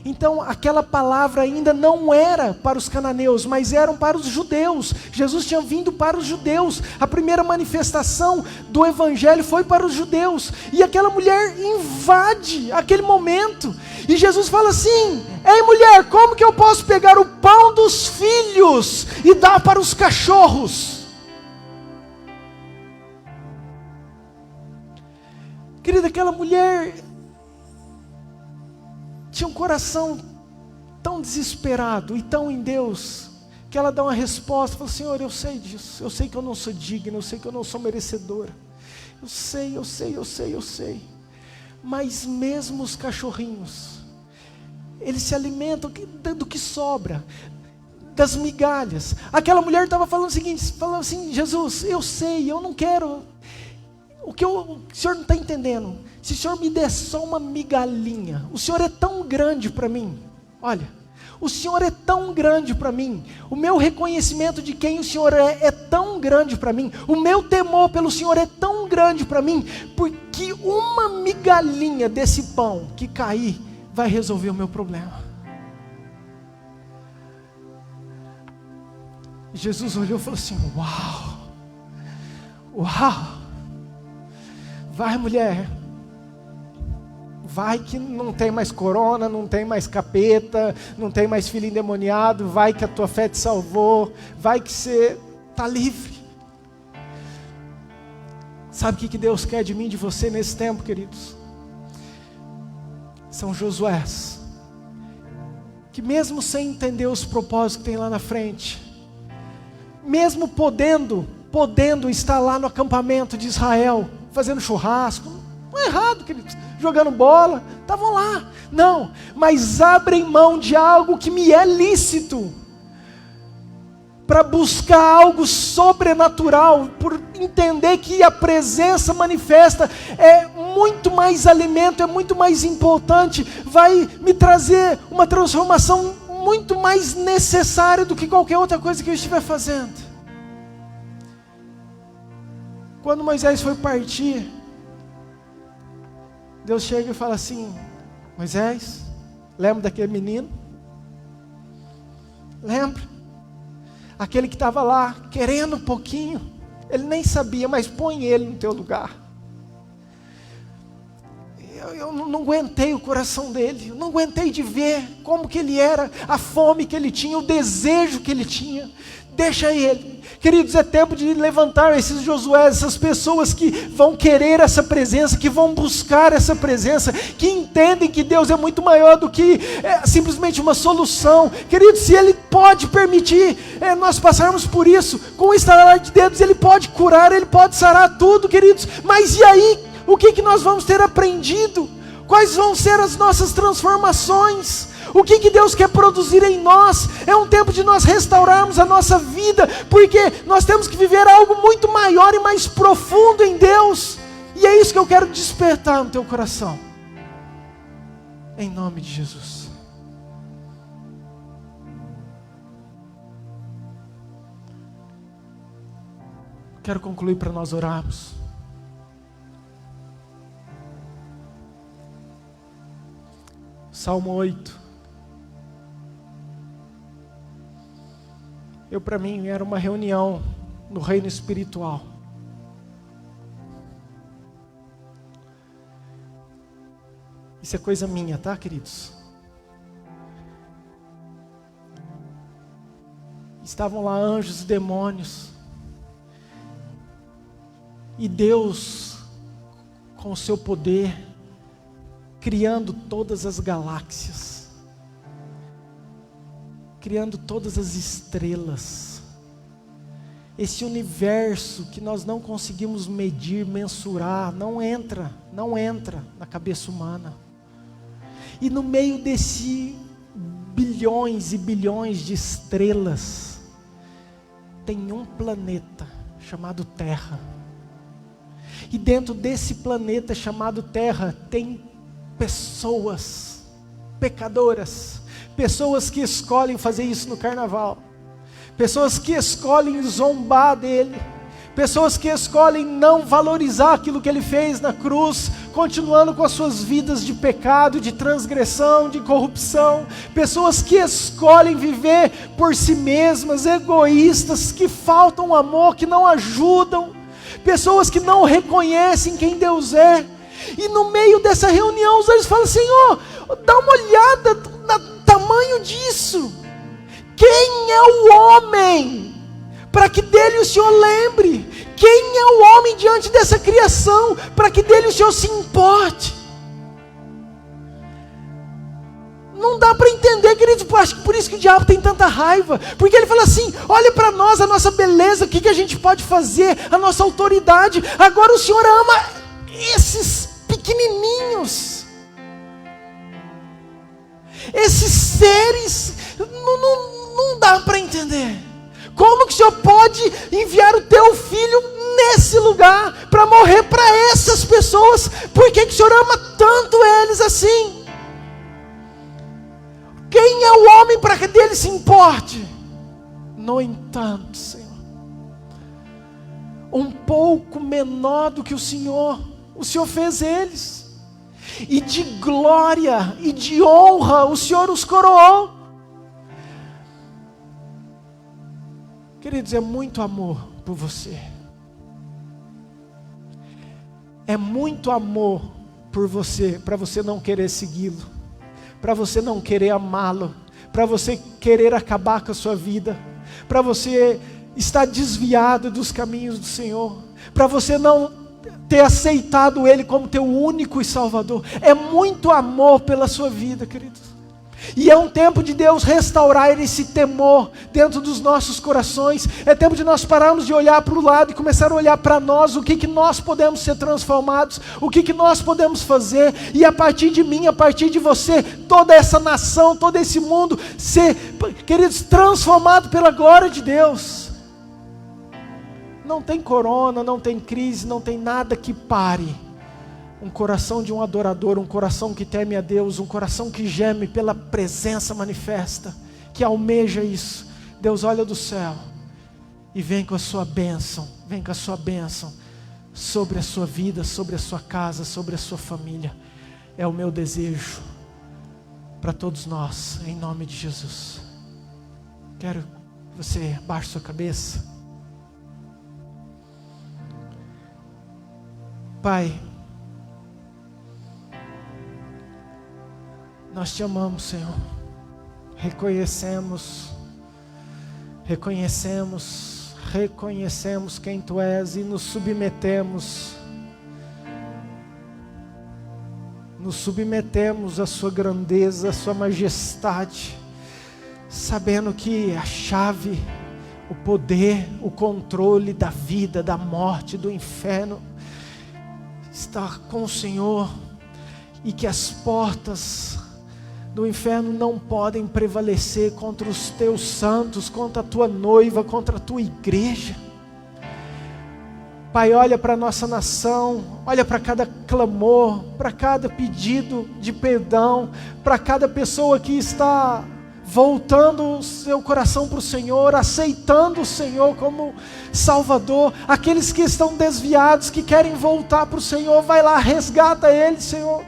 Então aquela palavra ainda não era para os cananeus, mas eram para os judeus. Jesus tinha vindo para os judeus. A primeira manifestação do evangelho foi para os judeus. E aquela mulher invade aquele momento. E Jesus fala assim: ei mulher, como que eu posso pegar o pão dos filhos e dar para os cachorros? Querida, aquela mulher tinha um coração tão desesperado e tão em Deus, que ela dá uma resposta, fala: Senhor, eu sei disso, eu sei que eu não sou digna, eu sei que eu não sou merecedora, eu sei, mas mesmo os cachorrinhos, eles se alimentam do que sobra, das migalhas. Aquela mulher estava falando o seguinte, falando assim: Jesus, eu sei, eu não quero, o Senhor não está entendendo, se o Senhor me der só uma migalhinha, o Senhor é tão grande para mim, olha, o Senhor é tão grande para mim, o meu reconhecimento de quem o Senhor é tão grande para mim, o meu temor pelo Senhor é tão grande para mim, porque uma migalhinha desse pão que cair, vai resolver o meu problema. Jesus olhou e falou assim: uau, vai mulher, vai que não tem mais corona, não tem mais capeta, não tem mais filho endemoniado, vai que a tua fé te salvou, vai que você está livre. Sabe o que Deus quer de mim, de você nesse tempo, queridos? são Josués, que mesmo sem entender os propósitos que tem lá na frente, mesmo podendo estar lá no acampamento de Israel, fazendo churrasco, não é errado, queridos, jogando bola, estavam lá, não, mas abrem mão de algo que me é lícito, para buscar algo sobrenatural, por entender que a presença manifesta é muito mais alimento, é muito mais importante, vai me trazer uma transformação muito mais necessária do que qualquer outra coisa que eu estiver fazendo. Quando Moisés foi partir, Deus chega e fala assim: Moisés, lembra daquele menino? Lembra? Aquele que estava lá, querendo um pouquinho, ele nem sabia, mas põe ele no teu lugar. Eu não aguentei o coração dele, eu não aguentei de ver como que ele era, a fome que ele tinha, o desejo que ele tinha. Deixa ele. Queridos, é tempo de levantar esses Josué, essas pessoas que vão querer essa presença, que vão buscar essa presença, que entendem que Deus é muito maior do que simplesmente uma solução. Queridos, se Ele pode permitir nós passarmos por isso, com o estalar de dedos, Ele pode curar, Ele pode sarar tudo, queridos. Mas e aí? O que nós vamos ter aprendido? Quais vão ser as nossas transformações? O que Deus quer produzir em nós? É um tempo de nós restaurarmos a nossa vida, porque nós temos que viver algo muito maior e mais profundo em Deus. E é isso que eu quero despertar no teu coração, em nome de Jesus. Quero concluir para nós orarmos. Salmo 8. Para mim, era uma reunião no reino espiritual. Isso é coisa minha, tá, queridos? Estavam lá anjos e demônios. E Deus, com o seu poder, criando todas as galáxias, criando todas as estrelas, esse universo que nós não conseguimos medir, mensurar, não entra na cabeça humana. E no meio desse bilhões e bilhões de estrelas, tem um planeta chamado Terra. E dentro desse planeta chamado Terra, tem pessoas pecadoras, pessoas que escolhem fazer isso no carnaval, pessoas que escolhem zombar dele, pessoas que escolhem não valorizar aquilo que ele fez na cruz, continuando com as suas vidas de pecado, de transgressão, de corrupção, pessoas que escolhem viver por si mesmas, egoístas, que faltam amor, que não ajudam, pessoas que não reconhecem quem Deus é. E no meio dessa reunião os anjos falam: Senhor, dá uma olhada no tamanho disso. Quem é o homem para que dele o Senhor lembre? Quem é o homem diante dessa criação para que dele o Senhor se importe? Não dá para entender, queridos. Acho que por isso que o diabo tem tanta raiva, porque ele fala assim: olha para nós, a nossa beleza, o que a gente pode fazer, a nossa autoridade. Agora o Senhor ama esses pequenininhos, esses seres. Não dá para entender. Como que o Senhor pode enviar o teu filho nesse lugar para morrer para essas pessoas? Por que o Senhor ama tanto eles assim? Quem é o homem para que dele se importe? No entanto, Senhor, um pouco menor do que o Senhor fez eles, e de glória e de honra o Senhor os coroou. Queridos, é muito amor por você, é muito amor por você, para você não querer segui-lo, para você não querer amá-lo, para você querer acabar com a sua vida, para você estar desviado dos caminhos do Senhor, para você não ter aceitado Ele como teu único e Salvador. É muito amor pela sua vida, queridos. E é um tempo de Deus restaurar esse temor dentro dos nossos corações. É tempo de nós pararmos de olhar para o lado e começar a olhar para nós, o que nós podemos ser transformados, o que nós podemos fazer, e a partir de mim, a partir de você, toda essa nação, todo esse mundo ser, queridos, transformado pela glória de Deus. Não tem corona, não tem crise, não tem nada que pare um coração de um adorador, um coração que teme a Deus, um coração que geme pela presença manifesta, que almeja isso. Deus olha do céu e vem com a sua bênção, vem com a sua bênção sobre a sua vida, sobre a sua casa, sobre a sua família. É o meu desejo para todos nós, em nome de Jesus. Quero que você baixe sua cabeça. Pai, nós te amamos, Senhor. Reconhecemos quem Tu és e nos submetemos à Sua grandeza, à Sua majestade, sabendo que a chave, o poder, o controle da vida, da morte, do inferno está com o Senhor, e que as portas do inferno não podem prevalecer contra os teus santos, contra a tua noiva, contra a tua igreja. Pai, olha para a nossa nação, olha para cada clamor, para cada pedido de perdão, para cada pessoa que está voltando o seu coração para o Senhor, aceitando o Senhor como Salvador. Aqueles que estão desviados, que querem voltar para o Senhor, vai lá, resgata eles, Senhor.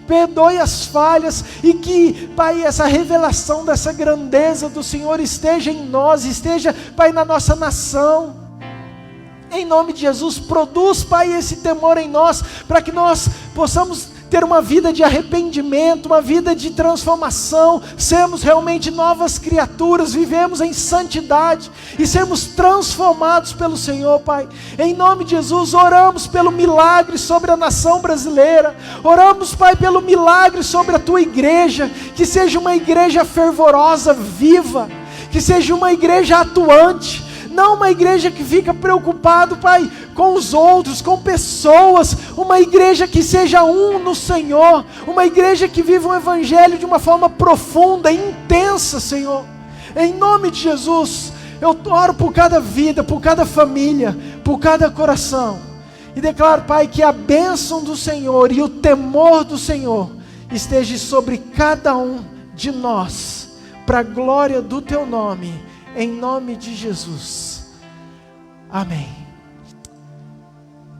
Perdoe as falhas, e que, Pai, essa revelação dessa grandeza do Senhor esteja em nós, esteja, Pai, na nossa nação. Em nome de Jesus, produz, Pai, esse temor em nós, para que nós possamos ter uma vida de arrependimento, uma vida de transformação, sermos realmente novas criaturas, vivemos em santidade e sermos transformados pelo Senhor, Pai. Em nome de Jesus, oramos pelo milagre sobre a nação brasileira, oramos, Pai, pelo milagre sobre a Tua igreja, que seja uma igreja fervorosa, viva, que seja uma igreja atuante, não uma igreja que fica preocupado, Pai, com os outros, com pessoas, uma igreja que seja um no Senhor, uma igreja que viva o Evangelho de uma forma profunda, intensa, Senhor. Em nome de Jesus, eu oro por cada vida, por cada família, por cada coração, e declaro, Pai, que a bênção do Senhor e o temor do Senhor esteja sobre cada um de nós, para a glória do Teu nome, em nome de Jesus. Amém.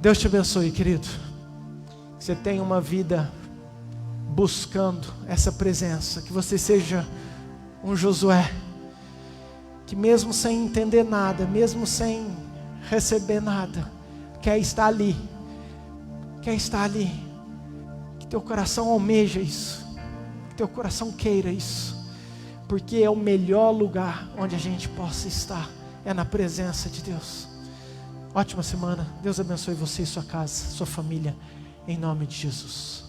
Deus te abençoe, querido. Que você tenha uma vida buscando essa presença. Que você seja um Josué, que mesmo sem entender nada, mesmo sem receber nada, quer estar ali. Quer estar ali. Que teu coração almeja isso. Que teu coração queira isso. Porque é o melhor lugar onde a gente possa estar, é na presença de Deus. Ótima semana, Deus abençoe você e sua casa, sua família, em nome de Jesus.